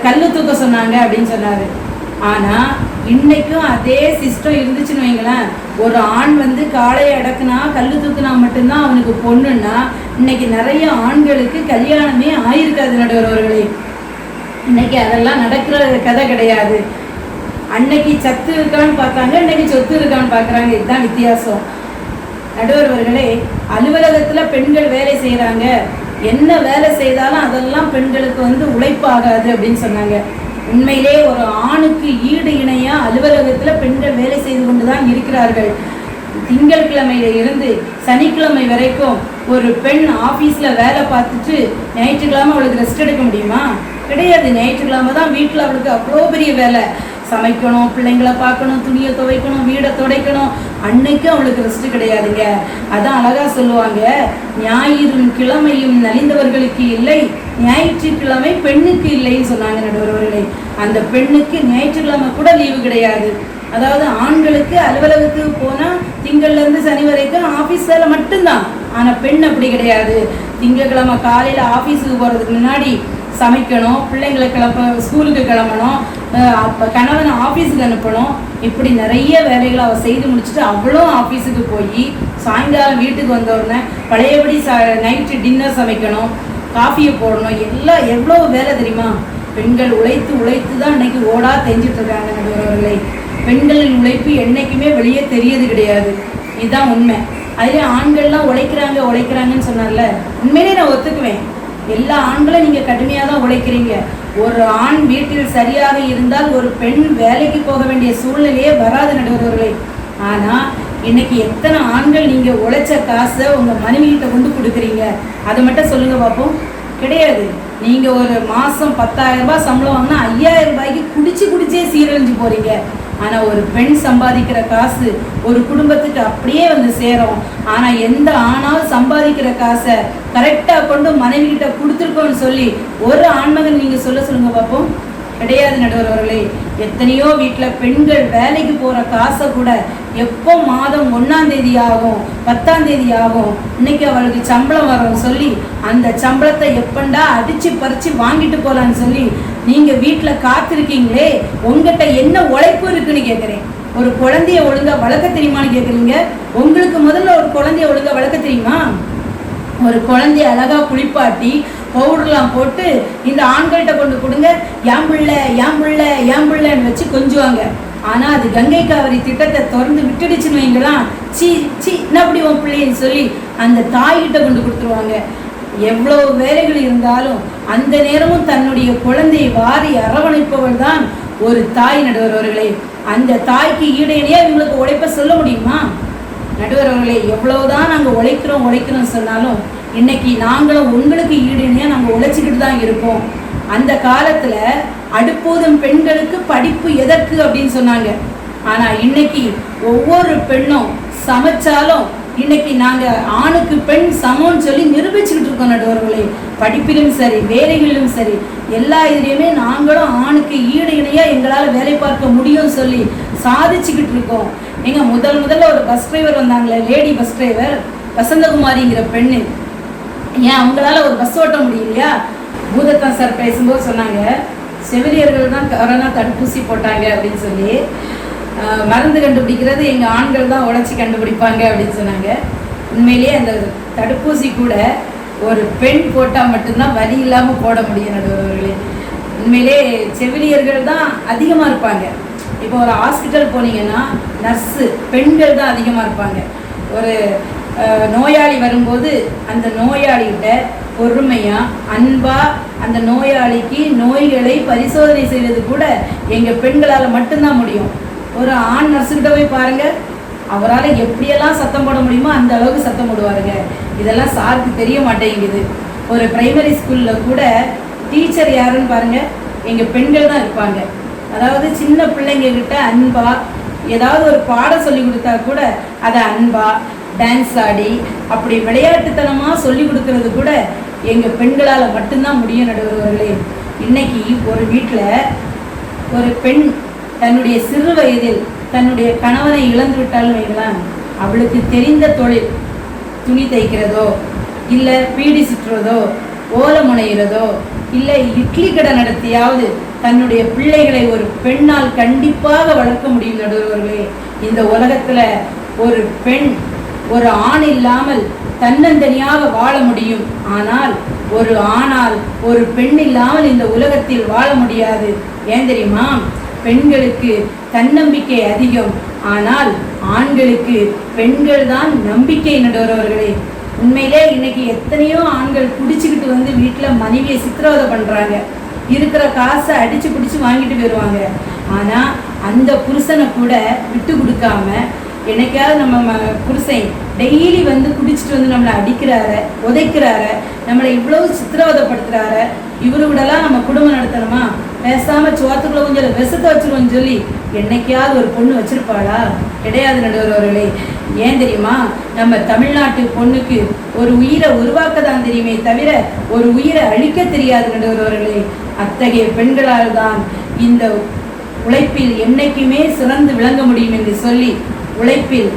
கல்லு தூக்க சொன்னாங்க அப்படின்னு சொன்னாரு. ஆனா இன்னைக்கும் அதே சிஸ்டம் இருந்துச்சுன்னு வைங்களேன், ஒரு ஆண் காளையை அடக்குனா கல்லு தூக்குனா மட்டும்தான் அவனுக்கு பொண்ணுன்னா இன்னைக்கு நிறைய ஆண்களுக்கு கல்யாணமே ஆயிருக்காது நடுவர் அவர்களே. இன்னைக்கு அதெல்லாம் நடக்கிற கதை கிடையாது. அன்னைக்கு சத்து இருக்கான்னு பார்த்தாங்க, இன்னைக்கு சொத்து இருக்கான்னு பார்க்குறாங்க. இதுதான் வித்தியாசம். நடுவர் அவர்களே, அலுவலகத்தில் பெண்கள் வேலை செய்கிறாங்க, என்ன வேலை செய்தாலும் அதெல்லாம் பெண்களுக்கு உழைப்பாகாது அப்படின்னு சொன்னாங்க. உண்மையிலே ஒரு ஆணுக்கு ஈடு இணையா அலுவலகத்தில் பெண்கள் வேலை செய்து கொண்டு தான் இருக்கிறார்கள். திங்கட்கிழமையில இருந்து சனிக்கிழமை வரைக்கும் ஒரு பெண் ஆஃபீஸில் வேலை பார்த்துட்டு ஞாயிற்றுக்கிழமை அவளுக்கு ரெஸ்ட் எடுக்க முடியுமா? கிடையாது. ஞாயிற்றுக்கிழமை தான் வீட்டில் அவளுக்கு அவ்வளோ பெரிய வேலை. சமைக்கணும், பிள்ளைங்களை பார்க்கணும், துணியை துவைக்கணும், வீடை துடைக்கணும். அன்னைக்கு அவளுக்கு ரெஸ்ட் கிடையாதுங்க. அதான் அழகா சொல்லுவாங்க, ஞாயிறும் கிழமையும் நலிந்தவர்களுக்கு இல்லை, ஞாயிற்றுக்கிழமை பெண்ணுக்கு இல்லைன்னு சொன்னாங்க நடுவர் அவர்களே. அந்த பெண்ணுக்கு ஞாயிற்றுக்கிழமை கூட லீவு கிடையாது. அதாவது ஆண்களுக்கு அலுவலகத்துக்கு போனால் திங்கள்லேருந்து சனி வரைக்கும் ஆஃபீஸ் வேலை மட்டும்தான். ஆனால் பெண் அப்படி கிடையாது. திங்கட்கிழமை காலையில் ஆஃபீஸுக்கு போகிறதுக்கு முன்னாடி சமைக்கணும், பிள்ளைங்களை ஸ்கூலுக்கு கிளம்பணும், அப்போ கணவனை ஆஃபீஸுக்கு அனுப்பணும். இப்படி நிறைய வேலைகளை அவள் செய்து முடிச்சுட்டு அவளும் ஆஃபீஸுக்கு போய் சாயங்காலம் வீட்டுக்கு வந்தோடனே பழையபடி நைட்டு டின்னர் சமைக்கணும், காஃபியை போடணும். எல்லாம் எவ்வளோ வேலை தெரியுமா? பெண்கள் உழைத்து உழைத்து தான் இன்னைக்கு ஓடா தெரிஞ்சிட்டு இருக்காங்க நடுவர்களே. பெண்களின் உழைப்பு என்னைக்குமே வெளியே தெரியது கிடையாது. இதுதான் உண்மை. அதுலேயே ஆண்கள்லாம் உழைக்கிறாங்கன்னு சொன்னார்ல, உண்மையிலே நான் ஒத்துக்குவேன். எல்லா ஆண்களும் நீங்கள் கடுமையாக தான் உழைக்கிறீங்க. ஒரு ஆண் வீட்டில் சரியாக இருந்தால் ஒரு பெண் வேலைக்கு போக வேண்டிய சூழ்நிலையே வராது நடுவர்களே. ஆனால் இன்னைக்கு எத்தனை ஆண்கள் நீங்கள் உழைச்ச காசை உங்கள் மனைவிகிட்ட கொண்டு கொடுக்குறீங்க? அதை மட்டும் சொல்லுங்கள் பார்ப்போம். கிடையாது. நீங்கள் ஒரு மாதம் 10,000 ரூபாய் சம்பளம் வாங்கினா 5,000 ரூபாய்க்கு குடிச்சே சீரழிஞ்சு போகிறீங்க. ஆனால் ஒரு பெண் சம்பாதிக்கிற காசு ஒரு குடும்பத்துக்கு அப்படியே சேரும். ஆனால் எந்த ஆணாலும் சம்பாதிக்கிற காசை கரெக்டாக கொண்டு மனைவி கிட்ட கொடுத்துருக்கோன்னு சொல்லி ஒரு ஆண்மகன் நீங்கள் சொல்லுங்க பார்ப்போம். கிடையாது நடுவர் அவர்களே. எத்தனையோ வீட்டில் பெண்கள் வேலைக்கு போகிற காசை கூட எப்போ மாதம் 1ஆம் தேதி ஆகும், 10ஆம் தேதி ஆகும், இன்னைக்கு அவளுக்கு சம்பளம் வரும்னு சொல்லி அந்த சம்பளத்தை எப்பண்டா அடித்து பறித்து வாங்கிட்டு போகலான்னு சொல்லி நீங்கள் வீட்டில் காத்திருக்கீங்களே. உங்கள்கிட்ட என்ன உழைப்பு இருக்குன்னு கேட்குறேன். ஒரு குழந்தைய ஒழுங்காக வளர்க்க தெரியுமான்னு கேட்குறீங்க. உங்களுக்கு முதல்ல ஒரு குழந்தைய ஒழுங்காக வளர்க்க தெரியுமா? ஒரு குழந்தைய அழகா குளிப்பாட்டி பவுடர்லாம் போட்டு இந்த ஆண்கள்கிட்ட கொண்டு கொடுங்க, ஏன் பிள்ளைன்னு வச்சு கொஞ்சுவாங்க. ஆனா அது கங்கை காவிரி திட்டத்தை திறந்து விட்டுடுச்சுன்னு வைங்களாம், சி என்ன அப்படி உன் பிள்ளைன்னு சொல்லி அந்த தாய்கிட்ட கொண்டு கொடுத்துருவாங்க. எவ்வளவு வேலைகள் இருந்தாலும் அந்த நேரமும் தன்னுடைய குழந்தையை வாரி அரவணைப்பவள் தான் ஒரு தாய் நடுவர் அவர்களே. அந்த தாய்க்கு ஈடையிலேயே இவங்களுக்கு உழைப்ப சொல்ல முடியுமா? நடுவர் அவர்களே, எவ்வளவுதான் நாங்கள் உழைக்கிறோம் சொன்னாலும் இன்னைக்கு நாங்களும் உங்களுக்கு ஈடுனையாக நாங்கள் உழைச்சிக்கிட்டு தான் இருக்கோம். அந்த காலத்தில் அடுப்போதும் பெண்களுக்கு படிப்பு எதற்கு அப்படின்னு சொன்னாங்க. ஆனால் இன்னைக்கு ஒவ்வொரு பெண்ணும் சமைச்சாலும் இன்னைக்கு நாங்கள் ஆணுக்கு பெண் சமம்னு சொல்லி நிரூபிச்சுக்கிட்டு இருக்கோம் நடுவர்களே. படிப்பிலும் சரி, வேலைகளிலும் சரி, எல்லா இதுலேயுமே நாங்களும் ஆணுக்கு ஈடு இணையாக எங்களால் வேலை பார்க்க முடியும்னு சொல்லி சாதிச்சுக்கிட்டு இருக்கோம். நீங்கள் முதல்ல ஒரு பஸ் டிரைவர் வந்தாங்களே, லேடி பஸ் டிரைவர் வசந்தகுமாரிங்கிற பெண்ணு. ஏன் அவங்களால ஒரு பஸ் ஓட்ட முடியலையா? பூதத்தான் சார் பேசும்போது சொன்னாங்க, செவிலியர்கள் தான் கொரோனா தடுப்பூசி போட்டாங்க அப்படின்னு சொல்லி, மருந்து கண்டுபிடிக்கிறது எங்கள் ஆண்கள் தான் உழைச்சி கண்டுபிடிப்பாங்க அப்படின்னு சொன்னாங்க. உண்மையிலேயே அந்த தடுப்பூசி கூட ஒரு பெண் போட்டால் மட்டும்தான் வலி இல்லாமல் போட முடியும் நடுவர்களே. உண்மையிலே செவிலியர்கள் தான் அதிகமாக இருப்பாங்க. இப்போ ஒரு ஹாஸ்பிட்டல் போனீங்கன்னா நர்ஸு பெண்கள் தான் அதிகமாக இருப்பாங்க. ஒரு நோயாளி வரும்போது அந்த நோயாளிகிட்ட பொறுமையாக அன்பாக அந்த நோயாளிக்கு நோய்களை பரிசோதனை செய்வது கூட எங்கள் பெண்களால் மட்டும்தான் முடியும். ஒரு ஆண் நர்ஸுக்கிட்ட போய் பாருங்கள், அவரால் எப்படியெல்லாம் சத்தம் போட முடியுமோ அந்த அளவுக்கு சத்தம் போடுவாருங்க. இதெல்லாம் சாருக்கு தெரிய மாட்டேங்குது. ஒரு பிரைமரி ஸ்கூலில் கூட டீச்சர் யாருன்னு பாருங்கள், எங்கள் பெண்கள் தான் இருப்பாங்க. அதாவது சின்ன பிள்ளைங்க கிட்ட அன்பா ஏதாவது ஒரு பாடம் சொல்லி கொடுத்தா கூட அதை அன்பா டான்ஸ் ஆடி அப்படி விளையாட்டுத்தனமாக சொல்லி கொடுக்கறது கூட எங்கள் பெண்களால் மட்டும்தான் முடியும் நடுவர்களே. இன்னைக்கு ஒரு வீட்டில் ஒரு பெண் தன்னுடைய சிறு வயதில் தன்னுடைய கணவனை இழந்து விட்டாலும் வைக்கலாம், அவளுக்கு தெரிந்த தொழில் துணி தைக்கிறதோ, இல்லை பீடி சுற்றுறதோ, ஓலை முனைகிறதோ, இல்லை இட்லி கடை நடத்தியாவது தன்னுடைய பிள்ளைகளை ஒரு பெண்ணால் கண்டிப்பாக வளர்க்க முடியும் நடுவர்களே. இந்த உலகத்தில் ஒரு பெண் ஒரு ஆண் இல்லாமல் தன்னந்தனியாக வாழ முடியும். ஆனால் ஒரு ஆணால் ஒரு பெண் இல்லாமல் இந்த உலகத்தில் வாழ முடியாது. ஏன் தெரியுமா? பெண்களுக்கு தன்னம்பிக்கை அதிகம், ஆனால் ஆண்களுக்கு பெண்கள் தான் நம்பிக்கை நடுவர்களே. உண்மையிலே இன்னைக்கு எத்தனையோ ஆண்கள் குடிச்சுக்கிட்டு வந்து வீட்டில் மனைவியை சித்திரவதை பண்ணுறாங்க. இருக்கிற காசை அடித்து பிடிச்சி வாங்கிட்டு போயிடுவாங்க. ஆனால் அந்த புருஷனை கூட விட்டு கொடுக்காம, என்னைக்காவது நம்ம புருஷன் டெய்லி வந்து குடிச்சிட்டு வந்து நம்மளை அடிக்கிறாரு, உதைக்கிறாரு, நம்மளை இவ்வளவு சித்திரவதைப்படுத்துறாரு, இவரு கூடலாம் நம்ம குடும்பம் நடத்தணுமா? பேசாமல் சோத்துக்குள்ள கொஞ்சம் விஷத்தை வச்சிருவோன்னு சொல்லி என்னைக்காவது ஒரு பொண்ணு வச்சிருப்பாளா? கிடையாது நடுவர்களே. ஏன் தெரியுமா? நம்ம தமிழ்நாட்டு பொண்ணுக்கு ஒரு உயிரை உருவாக்க தான் தெரியுமே தவிர ஒரு உயிரை அழிக்க தெரியாது நடுவர்களே. அத்தகைய பெண்களால் தான் இந்த உழைப்பில் என்னைக்குமே சிறந்து விளங்க முடியும் என்று சொல்லி, உழைப்பில்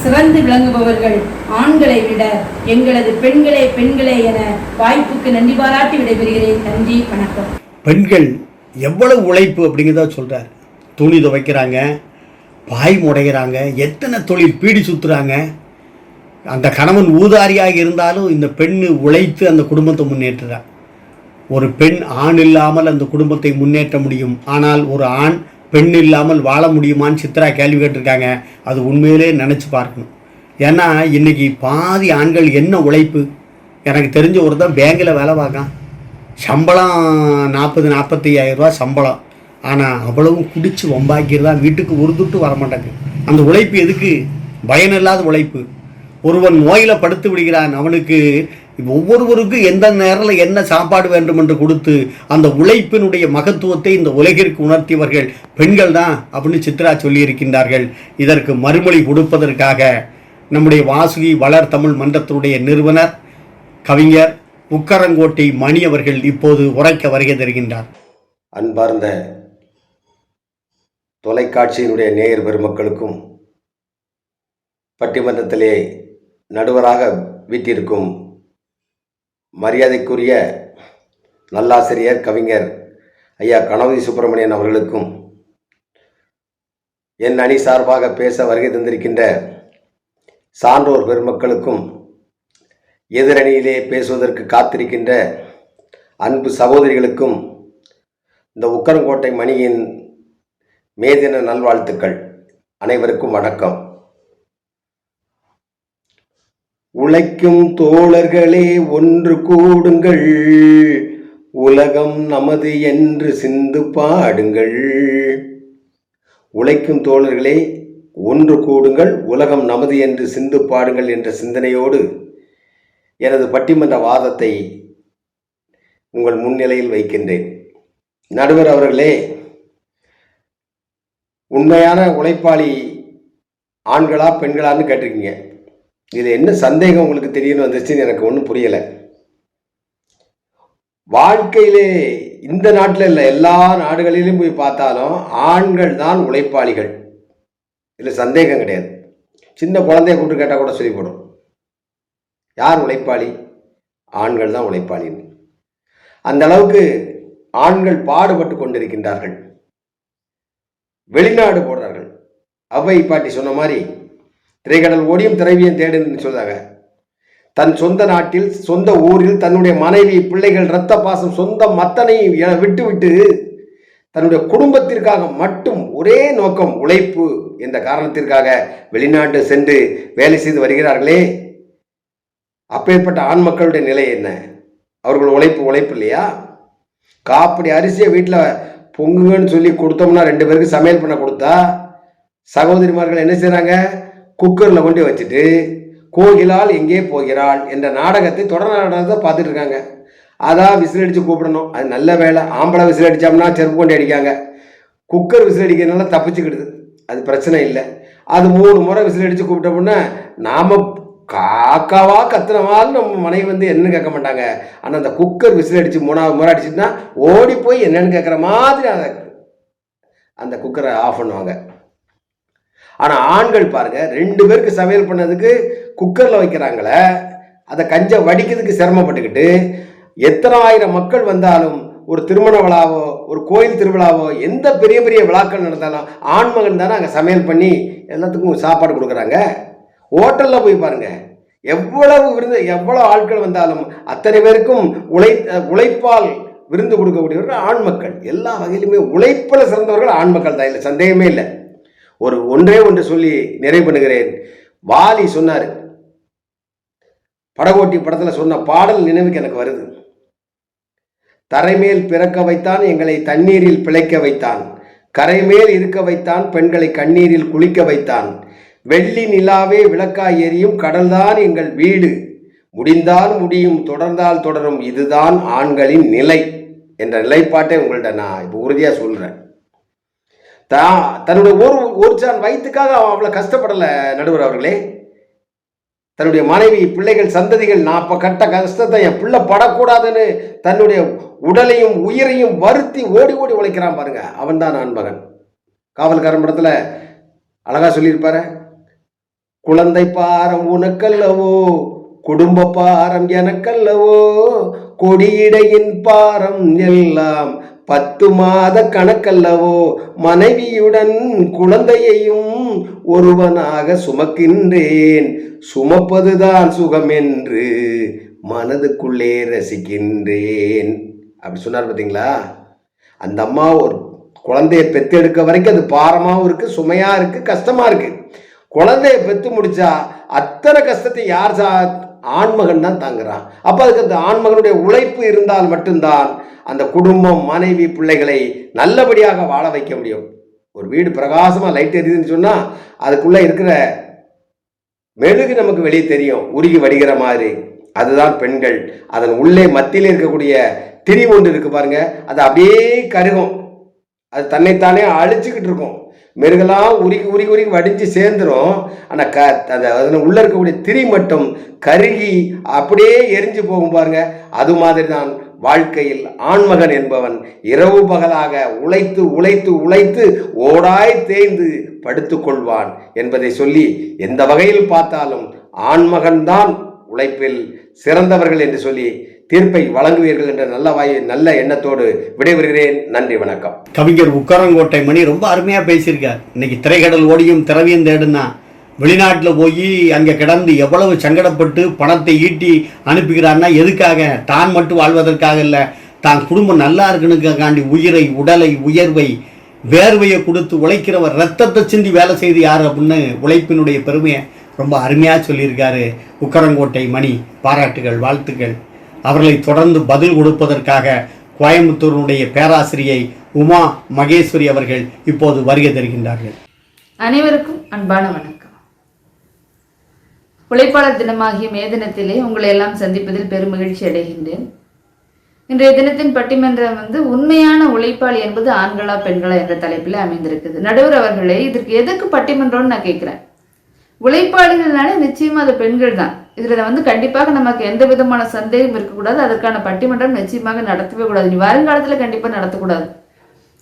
சிறந்து விளங்குபவர்கள் ஆண்களை விட எங்களது பெண்களே பெண்களே என வாய்ப்புக்கு நன்றி பாராட்டி விடைபெறுகிறேன். நன்றி, வணக்கம். பெண்கள் எவ்வளவு உழைப்பு அப்படிங்கிறத சொல்கிறார். துணி துவைக்கிறாங்க, பாய் முடைகிறாங்க, எத்தனை தொழில், பீடி சுற்றுறாங்க. அந்த கணவன் ஊதாரியாக இருந்தாலும் இந்த பெண் உழைத்து அந்த குடும்பத்தை முன்னேற்றுறார். ஒரு பெண் ஆண் இல்லாமல் அந்த குடும்பத்தை முன்னேற்ற முடியும். ஆனால் ஒரு ஆண் பெண் இல்லாமல் வாழ முடியுமான்னு சித்ரா கேள்வி கேட்டிருக்காங்க. அது உண்மையிலே நினச்சி பார்க்கணும். ஏன்னா இன்றைக்கி பாதி ஆண்கள் என்ன உழைப்பு. எனக்கு தெரிஞ்ச ஒரு தான் பேங்கில் வேலை பார்க்கான், சம்பளம் 40-45 ரூபா சம்பளம். ஆனால் அவ்வளவும் குடித்து வம்பாக்கிறதா, வீட்டுக்கு ஒரு துட்டு வரமாட்டாங்க. அந்த உழைப்பு எதுக்கு? பயனில்லாத உழைப்பு. ஒருவன் நோயில் படுத்து விடுகிறான், அவனுக்கு ஒவ்வொருவருக்கும் எந்த நேரத்தில் என்ன சாப்பாடு வேண்டும் என்று கொடுத்து அந்த உழைப்பினுடைய மகத்துவத்தை இந்த உலகிற்கு உணர்த்தியவர்கள் பெண்கள் தான் அப்படின்னு சித்ரா சொல்லியிருக்கின்றார்கள். இதற்கு மறுமொழி கொடுப்பதற்காக நம்முடைய வாசுகி வளர் தமிழ் மன்றத்தினுடைய நிறுவனர் கவிஞர் உக்கரங்கோட்டை மணி அவர்கள் இப்போது உரைக்க வருகை தருகின்றார். அன்பார்ந்த தொலைக்காட்சியினுடைய நேயர் பெருமக்களுக்கும், பட்டிமன்றத்திலே நடுவராக வீட்டிற்கும் மரியாதைக்குரிய நல்லாசிரியர் கவிஞர் ஐயா கணபதி சுப்பிரமணியன் அவர்களுக்கும், என் அணி சார்பாக பேச வருகை தந்திருக்கின்ற சான்றோர் பெருமக்களுக்கும், எதிரணியிலே பேசுவதற்கு காத்திருக்கின்ற அன்பு சகோதரிகளுக்கும் இந்த உக்கரங்கோட்டை மணியின் மேதின நல்வாழ்த்துக்கள். அனைவருக்கும் வணக்கம். உழைக்கும் தோழர்களே ஒன்று கூடுங்கள், உலகம் நமது என்று சிந்து பாடுங்கள். உழைக்கும் தோழர்களே ஒன்று கூடுங்கள், உலகம் நமது என்று சிந்து பாடுங்கள் என்ற சிந்தனையோடு எனது பட்டிமன்ற வாதத்தை உங்கள் முன்னிலையில் வைக்கின்றேன். நடுவர் அவர்களே, உண்மையான உழைப்பாளி ஆண்களா பெண்களான்னு கேட்டிருக்கீங்க. இதில் என்ன சந்தேகம் உங்களுக்கு தெரியணும் வந்துச்சுன்னு எனக்கு ஒன்றும் புரியலை. வாழ்க்கையிலே இந்த நாட்டில் இல்லை, எல்லா நாடுகளிலும் போய் பார்த்தாலும் ஆண்கள் தான் உழைப்பாளிகள். இதில் சந்தேகம் கிடையாது. சின்ன குழந்தைய கூப்பிட்டு கேட்டால் கூட சொல்லி போடும், யார் உழைப்பாளி? ஆண்கள் தான் உழைப்பாளின்னு. அந்த அளவுக்கு ஆண்கள் பாடுபட்டு கொண்டிருக்கின்றார்கள், வெளிநாடு போடுறார்கள். அவை பாட்டி சொன்ன மாதிரி திரைக்கடல் ஓடியும் திரைவியம் தேடுன்னு சொல்றாங்க. தன் சொந்த நாட்டில் சொந்த ஊரில் தன்னுடைய மனைவி பிள்ளைகள் இரத்த பாசம் சொந்தம் மத்தனையும் விட்டு விட்டு தன்னுடைய குடும்பத்திற்காக மட்டும் ஒரே நோக்கம் உழைப்பு என்ற காரணத்திற்காக வெளிநாட்டு சென்று வேலை செய்து வருகிறார்களே, அப்பேற்பட்ட ஆண் மக்களுடைய நிலை என்ன? அவர்கள் உழைப்பு இல்லையா? காப்படி அரிசியை வீட்டில் பொங்குங்கன்னு சொல்லி கொடுத்தோம்னா 2 பேருக்கு சமையல் பண்ண கொடுத்தா சகோதரிமார்கள் என்ன செய்கிறாங்க? குக்கரில் கொண்டு வச்சுட்டு கோகிலால் எங்கே போகிறாள் என்ற நாடகத்தை தொடர் நாடகத்தை பார்த்துட்டு இருக்காங்க. அதான் விசில் அடித்து கூப்பிடணும். அது நல்ல வேலை. ஆம்பளை விசில் அடித்தோம்னா செருப்பு கொண்டு அடிக்காங்க. Cooker whistle அடிக்கிறதுனால தப்பிச்சுக்கிடுது. அது பிரச்சனை இல்லை. அது 3 முறை விசில் அடித்து கூப்பிட்டோம்னா நாம் காக்காவா கத்துனவாலும் நம்ம மனைவி வந்து என்னன்னு கேட்க மாட்டாங்க. ஆனால் அந்த குக்கர் விசில் அடித்து 3வது முறை அடிச்சுட்டுனா ஓடி போய் என்னன்னு கேட்குற மாதிரி அந்த குக்கரை ஆஃப் பண்ணுவாங்க. ஆனால் ஆண்கள் பாருங்கள், 2 பேருக்கு சமையல் பண்ணதுக்கு குக்கரில் வைக்கிறாங்களே, அதை கஞ்சை வடிக்கிறதுக்கு சிரமப்பட்டுக்கிட்டு எத்தனை ஆயிரம் மக்கள் வந்தாலும் ஒரு திருமண விழாவோ ஒரு கோயில் திருவிழாவோ எந்த பெரிய பெரிய விழாக்கள் நடந்தாலும் ஆண்மகன் தானே அங்கே சமையல் பண்ணி எல்லாத்துக்கும் சாப்பாடு கொடுக்குறாங்க. ஹோட்டலில் போய் பாருங்கள், எவ்வளோ ஆட்கள் வந்தாலும் அத்தனை பேருக்கும் உழைப்பால் விருந்து கொடுக்கக்கூடியவர்கள் ஆண் மக்கள். எல்லா வகையிலுமே உழைப்பில் சிறந்தவர்கள் ஆண் மக்கள் தான், இல்லை சந்தேகமே இல்லை. ஒன்றே ஒன்று சொல்லி நிறைவு பண்ணுகிறேன். வாலி சொன்னார், படகோட்டி படத்தில் சொன்ன பாடல் நினைவுக்கு எனக்கு வருது. தரைமேல் பிறக்க வைத்தான், எங்களை தண்ணீரில் பிழைக்க வைத்தான், கரைமேல் இருக்க வைத்தான், பெண்களை கண்ணீரில் குளிக்க வைத்தான், வெள்ளி நிலாவே விளக்காய் எரியும், கடல்தான் எங்கள் வீடு, முடிந்தால் முடியும் தொடர்ந்தால் தொடரும், இதுதான் ஆண்களின் நிலை என்ற நிலைப்பாட்டை உங்கள்கிட்ட நான் இப்போ உறுதியாக சொல்கிறேன். தன்னுடைய ஒரு சான் வயிற்றுக்காக அவன் அவ்வளோ கஷ்டப்படலை நடுவர் அவர்களே. தன்னுடைய மனைவி, பிள்ளைகள், சந்ததிகள், நான் இப்போ கட்ட கஷ்டத்தை என் பிள்ளை படக்கூடாதுன்னு தன்னுடைய உடலையும் உயிரையும் வருத்தி ஓடி ஓடி உழைக்கிறான் பாருங்க, அவன் தான் ஆண்மகன். காவல்காரன் படத்தில் அழகா சொல்லியிருப்பாரு, குழந்தை பாரம் உனக்கல்லவோ, குடும்ப பாரம் எனக்கல்லவோ, கொடியிடையின் பாரம் எல்லாம் 10 மாத கணக்கல்லவோ, மனைவியுடன் குழந்தையையும் ஒருவனாக சுமக்கின்றேன், சுமப்பதுதான் சுகம் என்று மனதுக்குள்ளே ரசிக்கின்றேன் அப்படி சொன்னார் பார்த்தீங்களா. அந்த அம்மா ஒரு குழந்தைய பெற்றெடுக்க வரைக்கும் அது பாரமாகவும் இருக்குது, சுமையாக இருக்குது, கஷ்டமாக இருக்குது. குழந்தைய பெற்று முடிச்சா அத்தனை கஷ்டத்தை யார் ஆண்மகன் தான் தாங்குறான். அப்போ அதுக்கு அந்த ஆண்மகனுடைய உழைப்பு இருந்தால் மட்டும்தான் அந்த குடும்பம், மனைவி, பிள்ளைகளை நல்லபடியாக வாழ வைக்க முடியும். ஒரு வீடு பிரகாசமாக லைட் எரியுதுன்னு சொன்னால் அதுக்குள்ளே இருக்கிற மெழுகு நமக்கு வெளியே தெரியும், உருகி வடிகிற மாதிரி. அதுதான் பெண்கள். அதன் உள்ளே மத்தியில் இருக்கக்கூடிய திரி ஒன்று இருக்கு பாருங்க, அது அப்படியே கருகும், அது தன்னைத்தானே அழிச்சுக்கிட்டு இருக்கும். மெருகெல்லாம் உருகி உருகி உருகி வடிஞ்சு சேர்ந்துடும். ஆனால் அதில் உள்ள இருக்கக்கூடிய திரி மட்டும் கருகி அப்படியே எரிஞ்சு போகும் பாருங்க. அது மாதிரி தான் வாழ்க்கையில் ஆண்மகன் என்பவன் இரவு பகலாக உழைத்து உழைத்து உழைத்து ஓடாய் தேய்ந்து படுத்து கொள்வான் என்பதை சொல்லி, எந்த வகையில் பார்த்தாலும் ஆண்மகன்தான் உழைப்பில் சிறந்தவர்கள் என்று சொல்லி தீர்ப்பை வழங்குவீர்கள் என்ற நல்ல எண்ணத்தோடு விடைபெறுகிறேன். நன்றி, வணக்கம். கவிஞர் உக்கரங்கோட்டை மணி ரொம்ப அருமையாக பேசியிருக்கார். இன்னைக்கு திரைக்கடல் ஓடியும் திரவியம் தேடுனா வெளிநாட்டில் போய் அங்கே கிடந்து எவ்வளவு சங்கடப்பட்டு பணத்தை ஈட்டி அனுப்புகிறான்னா எதுக்காக? தான் மட்டும் வாழ்வதற்காக இல்லை, தான் குடும்பம் நல்லா இருக்குனுக்காண்டி உயிரை, உடலை, உயர்வை, வேர்வையை கொடுத்து உழைக்கிறவர், ரத்தத்தை சிந்தி வேலை செய்து யார் அப்படின்னு உழைப்பினுடைய பெருமையை ரொம்ப அருமையாக சொல்லியிருக்காரு உக்கரங்கோட்டை மணி. பாராட்டுகள், வாழ்த்துக்கள். அவர்களை தொடர்ந்து பதில் கொடுப்பதற்காக கோயம்புத்தூருடைய பேராசிரியை உமா மகேஸ்வரி அவர்கள் இப்போது வருகை தருகின்றார்கள். அனைவருக்கும் அன்பான வணக்கம். உழைப்பாளர் தினமாகிய மே தினத்திலே உங்களை எல்லாம் சந்திப்பதில் பெருமகிழ்ச்சி அடைகின்றேன். இன்றைய தினத்தின் பட்டிமன்றம் உண்மையான உழைப்பாளி என்பது ஆண்களா பெண்களா என்ற தலைப்பில் அமைந்திருக்குது. நடுவர் அவர்களே, இதற்கு எதுக்கு பட்டிமன்றம்னு நான் கேட்கிறேன். உழைப்பாளிகள்னாலே நிச்சயமா அது பெண்கள் தான். இதுல கண்டிப்பாக நமக்கு எந்த விதமான சந்தேகம் இருக்கக்கூடாது. அதற்கான பட்டிமன்றம் நிச்சயமாக நடத்தவே கூடாது. நீ வருங்காலத்துல கண்டிப்பா நடத்தக்கூடாது.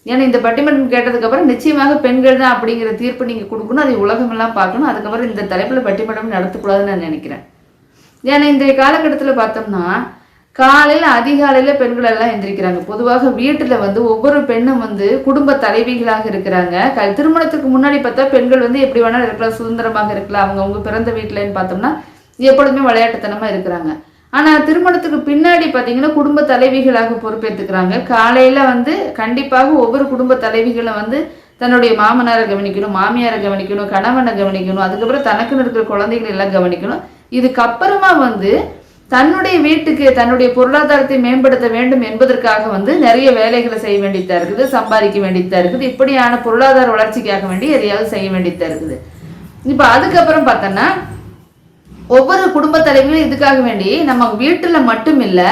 ஏன்னா இந்த பட்டிமன்றம் கேட்டதுக்கு அப்புறம் நிச்சயமாக பெண்கள் தான் அப்படிங்கிற தீர்ப்பு நீங்க கொடுக்கணும். அதை உலகமெல்லாம் பார்க்கணும். அதுக்கப்புறம் இந்த தலைப்புல பட்டிமன்றம் நடத்தக்கூடாதுன்னு நான் நினைக்கிறேன். ஏன்னா இன்றைய காலகட்டத்தில் பார்த்தோம்னா காலையில் அதிகாலையில் பெண்கள் எல்லாம் எந்திரிக்கிறாங்க. பொதுவாக வீட்டில் ஒவ்வொரு பெண்ணும் குடும்ப தலைவிகளாக இருக்கிறாங்க. திருமணத்துக்கு முன்னாடி பார்த்தா பெண்கள் எப்படி வேணாலும் இருக்கலாம், சுதந்திரமாக இருக்கலாம். அவங்க பிறந்த வீட்டிலன்னு பார்த்தோம்னா எப்பொழுதுமே விளையாட்டுத்தனமாக இருக்கிறாங்க. ஆனால் திருமணத்துக்கு பின்னாடி பார்த்தீங்கன்னா குடும்ப தலைவிகளாக பொறுப்பேற்றுக்கிறாங்க. காலையில் கண்டிப்பாக ஒவ்வொரு குடும்ப தலைவிகளும் தன்னுடைய மாமனாரை கவனிக்கணும், மாமியாரை கவனிக்கணும், கணவனை கவனிக்கணும், அதுக்கப்புறம் தனக்குன்னு இருக்கிற குழந்தைகள் எல்லாம் கவனிக்கணும். இதுக்கப்புறமா தன்னுடைய வீட்டுக்கு தன்னுடைய பொருளாதாரத்தை மேம்படுத்த வேண்டும் என்பதற்காக நிறைய வேலைகளை செய்ய வேண்டியதா இருக்குது, சம்பாதிக்க வேண்டியதா இருக்குது. இப்படியான பொருளாதார வளர்ச்சிக்காக வேண்டி எதையாவது செய்ய வேண்டியதா இருக்குது. இப்போ அதுக்கப்புறம் பார்த்தோன்னா ஒவ்வொரு குடும்ப தலைவர்களும் இதுக்காக வேண்டி நம்ம வீட்டுல மட்டும் இல்லை,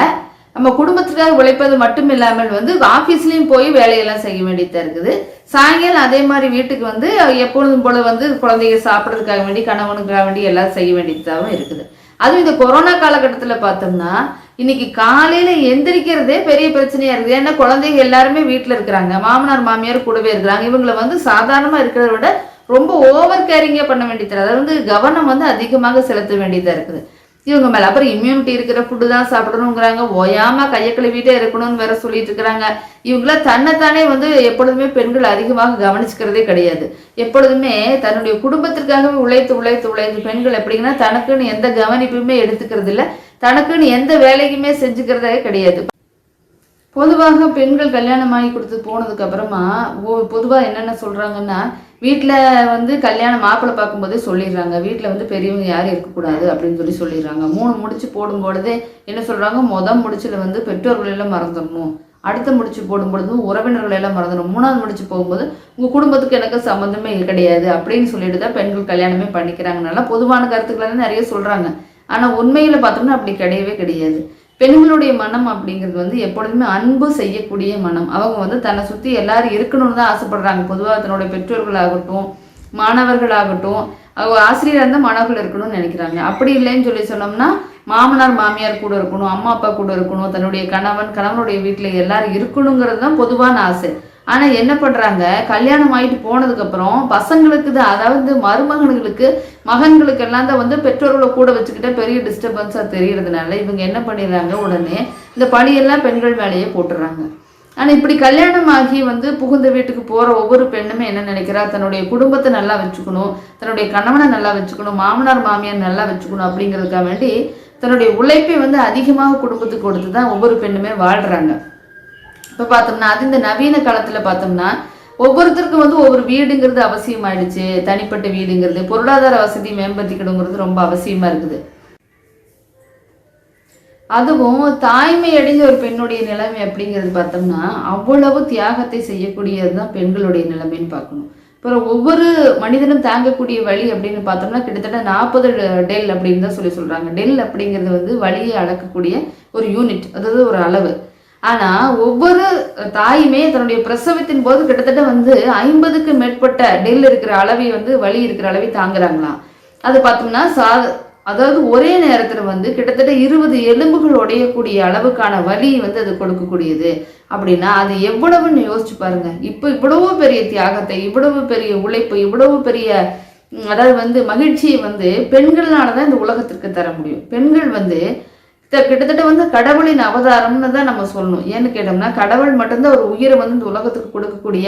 நம்ம குடும்பத்துக்காக உழைப்பது மட்டும் இல்லாமல் ஆபீஸ்லயும் போய் வேலையெல்லாம் செய்ய வேண்டியதா இருக்குது. சாயங்காலம் அதே மாதிரி வீட்டுக்கு வந்து எப்பொழுதும் போல வந்து குழந்தைங்க சாப்பிட்றதுக்காக வேண்டி கணவனுக்காக வேண்டி எல்லாம் செய்ய வேண்டியதாகவும் இருக்குது. அதுவும் இந்த கொரோனா காலகட்டத்தில் பார்த்தோம்னா இன்னைக்கு காலையில எந்திரிக்கிறதே பெரிய பிரச்சனையா இருக்குது. ஏன்னா குழந்தைங்க எல்லாருமே வீட்டுல இருக்கிறாங்க, மாமனார் மாமியார் கூடவே இருக்கிறாங்க. இவங்களை வந்து சாதாரணமா இருக்கிறத விட ரொம்ப ஓவர் கேரிங்கா பண்ண வேண்டியது, அதாவது வந்து கவனம் வந்து அதிகமாக செலுத்த வேண்டியதா இருக்குது இவங்க மேல. அப்புறம் இம்யூனிட்டி இருக்கிற ஃபுட்டு தான் சாப்பிடணுங்கிறாங்க, ஓயாம கையை கழுவிட்டே இருக்கணும்னு வேற சொல்லிட்டு இருக்கிறாங்க. இவங்கள தன்னைத்தானே வந்து எப்பொழுதுமே பெண்கள் அதிகமாக கவனிச்சுக்கிறதே கிடையாது. எப்பொழுதுமே தன்னுடைய குடும்பத்திற்காகவே உழைத்து உழைத்து உழைத்து பெண்கள் எப்படிங்கன்னா தனக்குன்னு எந்த கவனிப்புமே எடுத்துக்கிறது இல்லை, தனக்குன்னு எந்த வேலைக்குமே செஞ்சுக்கிறதே கிடையாது. பொதுவாக பெண்கள் கல்யாணம் ஆகி கொடுத்து போனதுக்கு அப்புறமா பொதுவாக என்னென்ன சொல்றாங்கன்னா, வீட்டில் வந்து கல்யாணம் மாப்பிள்ளை பார்க்கும்போதே சொல்லிடுறாங்க, வீட்டில் வந்து பெரியவங்க யாரும் இருக்கக்கூடாது அப்படின்னு சொல்லிடுறாங்க. 3 முடிச்சு போடும்பொழுதே என்ன சொல்றாங்க, முடிச்சுல வந்து பெற்றோர்கள் எல்லாம் மறந்துடணும், அடுத்த முடிச்சு போடும்பொழுதும் உறவினர்கள் எல்லாம் மறந்துடும், 3வது முடிச்சு போகும்போது உங்க குடும்பத்துக்கு எனக்கு சம்மந்தமே கிடையாது அப்படின்னு சொல்லிட்டு தான் பெண்கள் கல்யாணமே பண்ணிக்கிறாங்கனால பொதுவான கருத்துக்களை நிறைய சொல்றாங்க. ஆனா உண்மையில பார்த்தோம்னா அப்படி கிடையவே கிடையாது. பெண்களுடைய மனம் அப்படிங்கிறது வந்து எப்பொழுதுமே அன்பு செய்யக்கூடிய மனம். அவங்க வந்து தன்னை சுற்றி எல்லாரும் இருக்கணும்னு தான் ஆசைப்படுறாங்க. பொதுவாக தன்னுடைய பெற்றோர்களாகட்டும், மாணவர்களாகட்டும், ஆசிரியராக இருந்தால் மாணவர்கள் இருக்கணும்னு நினைக்கிறாங்க. அப்படி இல்லைன்னு சொன்னோம்னா மாமனார் மாமியார் கூட இருக்கணும், அம்மா அப்பா கூட இருக்கணும், தன்னுடைய கணவனுடைய வீட்டில் எல்லாரும் இருக்கணுங்கிறது தான் பொதுவான ஆசை. ஆனால் என்ன பண்ணுறாங்க, கல்யாணம் ஆகிட்டு போனதுக்கப்புறம் பசங்களுக்கு தான், அதாவது மருமகன்களுக்கு மகன்களுக்கு எல்லாம் தான் வந்து பெற்றோர்களை கூட வச்சுக்கிட்ட பெரிய டிஸ்டர்பன்ஸாக தெரியறதுனால இவங்க என்ன பண்ணிடுறாங்க, உடனே இந்த பழியெல்லாம் பெண்கள் மேலேயே போட்டுடுறாங்க. ஆனால் இப்படி கல்யாணம் ஆகி வந்து புகுந்த வீட்டுக்கு போகிற ஒவ்வொரு பெண்ணுமே என்ன நினைக்கிறா, தன்னுடைய குடும்பத்தை நல்லா வச்சுக்கணும், தன்னுடைய கணவனை நல்லா வச்சுக்கணும், மாமனார் மாமியார் நல்லா வச்சுக்கணும் அப்படிங்கிறதுக்காக வேண்டி தன்னுடைய உழைப்பை வந்து அதிகமாக குடும்பத்துக்கு கொடுத்து தான் ஒவ்வொரு பெண்ணுமே வாழ்கிறாங்க. இப்போ பார்த்தோம்னா அது இந்த நவீன காலத்தில் பார்த்தோம்னா ஒவ்வொருத்தருக்கும் வந்து ஒவ்வொரு வீடுங்கிறது அவசியமாயிடுச்சு. தனிப்பட்ட வீடுங்கிறது, பொருளாதார வசதி மேம்படுத்திக்கணுங்கிறது ரொம்ப அவசியமா இருக்குது. அதுவும் தாய்மை அடைஞ்ச ஒரு பெண்ணுடைய நிலைமை அப்படிங்கிறது பார்த்தோம்னா அவ்வளவு தியாகத்தை செய்யக்கூடியது தான் பெண்களுடைய நிலைமைன்னு பார்க்கணும். அப்புறம் ஒவ்வொரு மனிதனும் தாங்கக்கூடிய வலி அப்படின்னு பார்த்தோம்னா கிட்டத்தட்ட 40 டெல் அப்படின்னு தான் சொல்றாங்க. டெல் அப்படிங்கிறது வந்து வலியை அளக்கக்கூடிய ஒரு யூனிட், அதாவது ஒரு அளவு. ஆனா ஒவ்வொரு தாயுமே தன்னுடைய பிரசவத்தின் போது கிட்டத்தட்ட வந்து 50க்கு மேற்பட்ட டெல் இருக்கிற அளவை வந்து வலி இருக்கிற அளவை தாங்குறாங்களாம். அது பார்த்தோம்னா அதாவது ஒரே நேரத்தில் வந்து கிட்டத்தட்ட 20 எலும்புகள் உடையக்கூடிய அளவுக்கான வலி வந்து அது கொடுக்கக்கூடியது. அப்படின்னா அது எவ்வளவுன்னு யோசிச்சு பாருங்க. இப்போ இவ்வளவு பெரிய தியாகத்தை, இவ்வளவு பெரிய உழைப்பு, இவ்வளவு பெரிய அதாவது வந்து மகிழ்ச்சியை வந்து பெண்கள்னாலதான் இந்த உலகத்திற்கு தர முடியும். பெண்கள் வந்து கிட்டத்தட்ட வந்து கடவுளின் அவதாரம்னு தான் நம்ம சொல்லணும். ஏன்னு கேட்டோம்னா கடவுள் மட்டும்தான் ஒரு உயிரை வந்து இந்த உலகத்துக்கு கொடுக்கக்கூடிய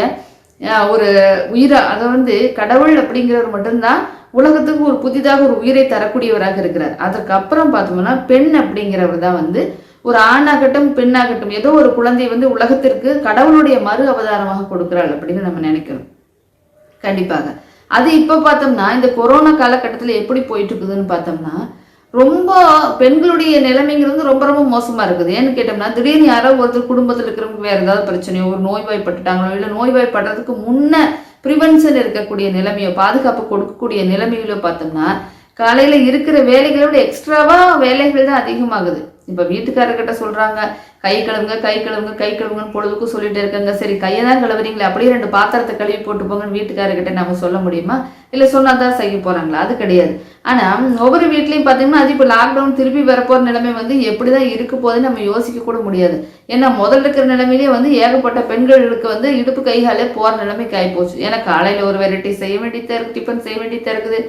ஒரு உயிரை, அதை வந்து கடவுள் அப்படிங்கிறவர் மட்டும்தான் உலகத்துக்கு ஒரு புதிதாக ஒரு உயிரை தரக்கூடியவராக இருக்கிறார். அதற்கப்புறம் பார்த்தோம்னா பெண் அப்படிங்கிறவர் தான் வந்து ஒரு ஆணாகட்டும் பெண்ணாகட்டும் ஏதோ ஒரு குழந்தை வந்து உலகத்திற்கு கடவுளுடைய மறு அவதாரமாக கொடுக்கிறாள் அப்படின்னு நம்ம நினைக்கிறோம். கண்டிப்பாக அது இப்போ பார்த்தோம்னா இந்த கொரோனா காலகட்டத்தில் எப்படி போயிட்டு இருக்குதுன்னு பார்த்தோம்னா ரொம்ப பெண்களுடைய நிலைமைங்கிறது ரொம்ப ரொம்ப மோசமா இருக்குது. ஏன்னு கேட்டோம்னா திடீர்னு யாரோ ஒருத்தர் குடும்பத்தில் இருக்கிறவங்க வேற ஏதாவது பிரச்சனையோ ஒரு நோய்வாய்ப்பட்டுட்டாங்களோ இல்லை நோய்வாய்ப்படுறதுக்கு முன்ன ப்ரிவென்ஷன் இருக்கக்கூடிய நிலைமையோ பாதுகாப்பு கொடுக்கக்கூடிய நிலைமைகளோ பார்த்தோம்னா காலையில இருக்கிற வேலைகளை விட எக்ஸ்ட்ராவா வேலைகள் தான் அதிகமாகுது. இப்ப வீட்டுக்காரர்கிட்ட சொல்றாங்க கை கழுவுங்க கை கழுவுங்க கை கழுவுங்கன்னு பொழுதுக்கும் சொல்லிட்டு இருக்காங்க. சரி கையை தான் கழுவுறீங்களே அப்படியே 2 பாத்திரத்தை கழுவி போட்டு போங்கன்னு வீட்டுக்காரர்கிட்ட நம்ம சொல்ல முடியுமா? இல்லை சொன்னாதான் செய்ய போறாங்களா? அது கிடையாது. ஆனா ஒவ்வொரு வீட்லயும் பாத்தீங்கன்னா அது இப்போ லாக்டவுன் திருப்பி வரப்போற நிலைமை வந்து எப்படிதான் இருக்க போகுதுன்னு நம்ம யோசிக்க கூட முடியாது. ஏன்னா முதல்ல இருக்கிற நிலைமையிலேயே வந்து ஏகப்பட்ட பெண்களுக்கு வந்து இடுப்பு கைகாலே போற நிலைமைக்கு ஆகி போச்சு. ஏன்னா காலையில ஒரு வெரைட்டி செய்ய வேண்டியதா இருக்கு, டிஃபன் செய்ய வேண்டியதா இருக்குது,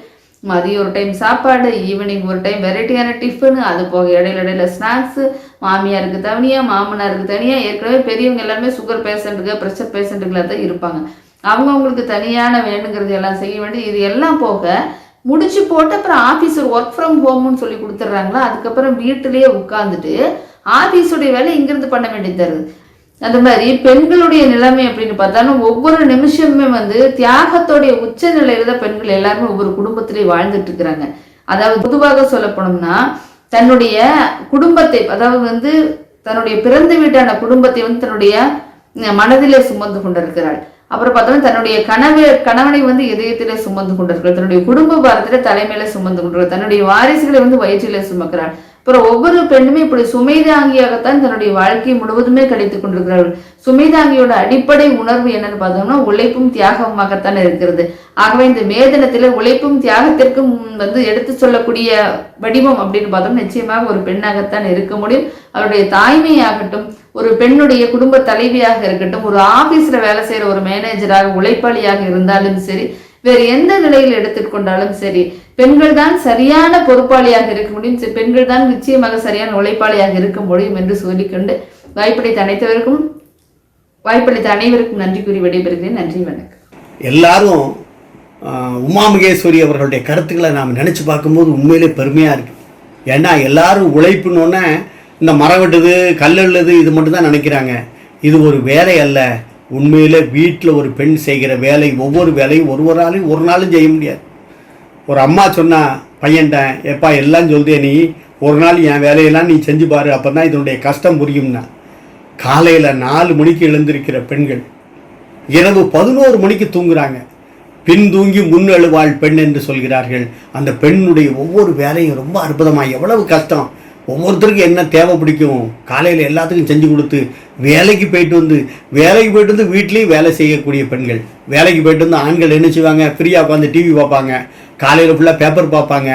மதியம் ஒரு டைம் சாப்பாடு, ஈவினிங் ஒரு டைம் வெரைட்டியான டிஃபனு, அது போக இடையில ஸ்நாக்ஸு, மாமியாருக்கு தனியா மாமனாருக்கு தனியா. ஏற்கனவே பெரியவங்க எல்லாருமே சுகர் பேஷண்ட்டுங்க ப்ரெஷர் பேஷண்ட்டுகளாக தான் இருப்பாங்க. அவங்களுக்கு தனியான வேணுங்கிறது எல்லாம் செய்ய வேண்டிய இது எல்லாம் போக முடிச்சு போட்டு அப்புறம் ஆஃபீஸ் ஒர்க் ஃப்ரம் ஹோம்னு சொல்லி கொடுத்துட்றாங்களா. அதுக்கப்புறம் வீட்டிலேயே உட்காந்துட்டு ஆஃபீஸுடைய வேலை இங்கிருந்து பண்ண வேண்டியது தருது. அந்த மாதிரி பெண்களுடைய நிலைமை அப்படின்னு பார்த்தாலும் ஒவ்வொரு நிமிஷமுமே வந்து தியாகத்தோடைய உச்ச நிலையில தான் பெண்கள் எல்லாருமே ஒவ்வொரு குடும்பத்திலேயே வாழ்ந்துட்டு இருக்கிறாங்க. அதாவது பொதுவாக சொல்ல போனோம்னா தன்னுடைய குடும்பத்தை, அதாவது வந்து தன்னுடைய பிறந்த வீட்டான குடும்பத்தை வந்து தன்னுடைய மனதிலே சுமந்து கொண்டிருக்கிறாள். அப்புறம் பார்த்தோம்னா தன்னுடைய கணவனை வந்து இதயத்திலே சுமந்து கொண்டிருக்கிறாள், தன்னுடைய குடும்ப பாரத்திலே தலைமையில சுமந்து கொண்டிருக்கிறாள், தன்னுடைய வாரிசுகளை வந்து வயிற்றிலே சுமக்கிறாள், அப்புறம் ஒவ்வொரு பெண்ணுமே இப்படி சுமைதாங்கியாகத்தான் தன்னுடைய வாழ்க்கையை முழுவதுமே கிடைத்துக் கொண்டிருக்கிறார்கள். சுமைதாங்கியோட அடிப்படை உணர்வு என்னன்னு பார்த்தோம்னா உழைப்பும் தியாகமாகத்தான் இருக்கிறது. ஆகவே இந்த மே தினத்துல உழைப்பும் தியாகத்திற்கும் எடுத்து சொல்லக்கூடிய வடிவம் அப்படின்னு பார்த்தோம்னா நிச்சயமாக ஒரு பெண்ணாகத்தான் இருக்க முடியும். அவருடைய தாய்மையாகட்டும், ஒரு பெண்ணுடைய குடும்ப தலைவியாக இருக்கட்டும், ஒரு ஆபீஸ்ல வேலை செய்யற ஒரு மேனேஜராக உழைப்பாளியாக இருந்தாலும் சரி, வேறு எந்த நிலையில் எடுத்துக்கொண்டாலும் சரி, பெண்கள் தான் சரியான பொறுப்பாளியாக இருக்க முடியும், பெண்கள் தான் நிச்சயமாக சரியான உழைப்பாளியாக இருக்க முடியும் என்று சொல்லிக்கொண்டு வாய்ப்பளித்த அனைவருக்கும் நன்றி கூறி விடைபெறுகிறேன். நன்றி, வணக்கம். எல்லாரும் உமா மகேஸ்வரி அவர்களுடைய கருத்துக்களை நாம் நினச்சி பார்க்கும்போது உண்மையிலே பெருமையாக இருக்குது. ஏன்னா எல்லாரும் உழைப்புன்னொன்னே இந்த மரம் வெட்டுது, கல் எழுது, இது மட்டும்தான் நினைக்கிறாங்க. இது ஒரு வேலை அல்ல. உண்மையிலே வீட்டில் ஒரு பெண் செய்கிற வேலை, ஒவ்வொரு வேலையும் ஒருவராலையும் ஒரு நாளும் செய்ய முடியாது. ஒரு அம்மா சொன்னா பையன்ட்ட, எப்பா எல்லாம் சொல்தே, நீ ஒரு நாள் என் வேலையெல்லாம் நீ செஞ்சு பாரு, அப்போ தான் இதனுடைய கஷ்டம் புரியும்னா. காலையில் 4 மணிக்கு எழுந்திருக்கிற பெண்கள் இரவு 11 மணிக்கு தூங்குறாங்க. பின் தூங்கி முன் எழுவாள் பெண் என்று சொல்கிறார்கள். அந்த பெண்ணுடைய ஒவ்வொரு வேலையும் ரொம்ப அற்புதமாக, எவ்வளவு கஷ்டம், ஒவ்வொருத்தருக்கும் என்ன தேவை பிடிக்கும், காலையில் எல்லாத்துக்கும் செஞ்சு கொடுத்து வேலைக்கு போயிட்டு வந்து வீட்லேயும் வேலை செய்யக்கூடிய பெண்கள். வேலைக்கு போயிட்டு வந்து ஆண்கள் என்ன செய்வாங்க, ஃப்ரீயாக உட்காந்து டிவி பார்ப்பாங்க, காலையில் ஃபுல்லாக பேப்பர் பார்ப்பாங்க.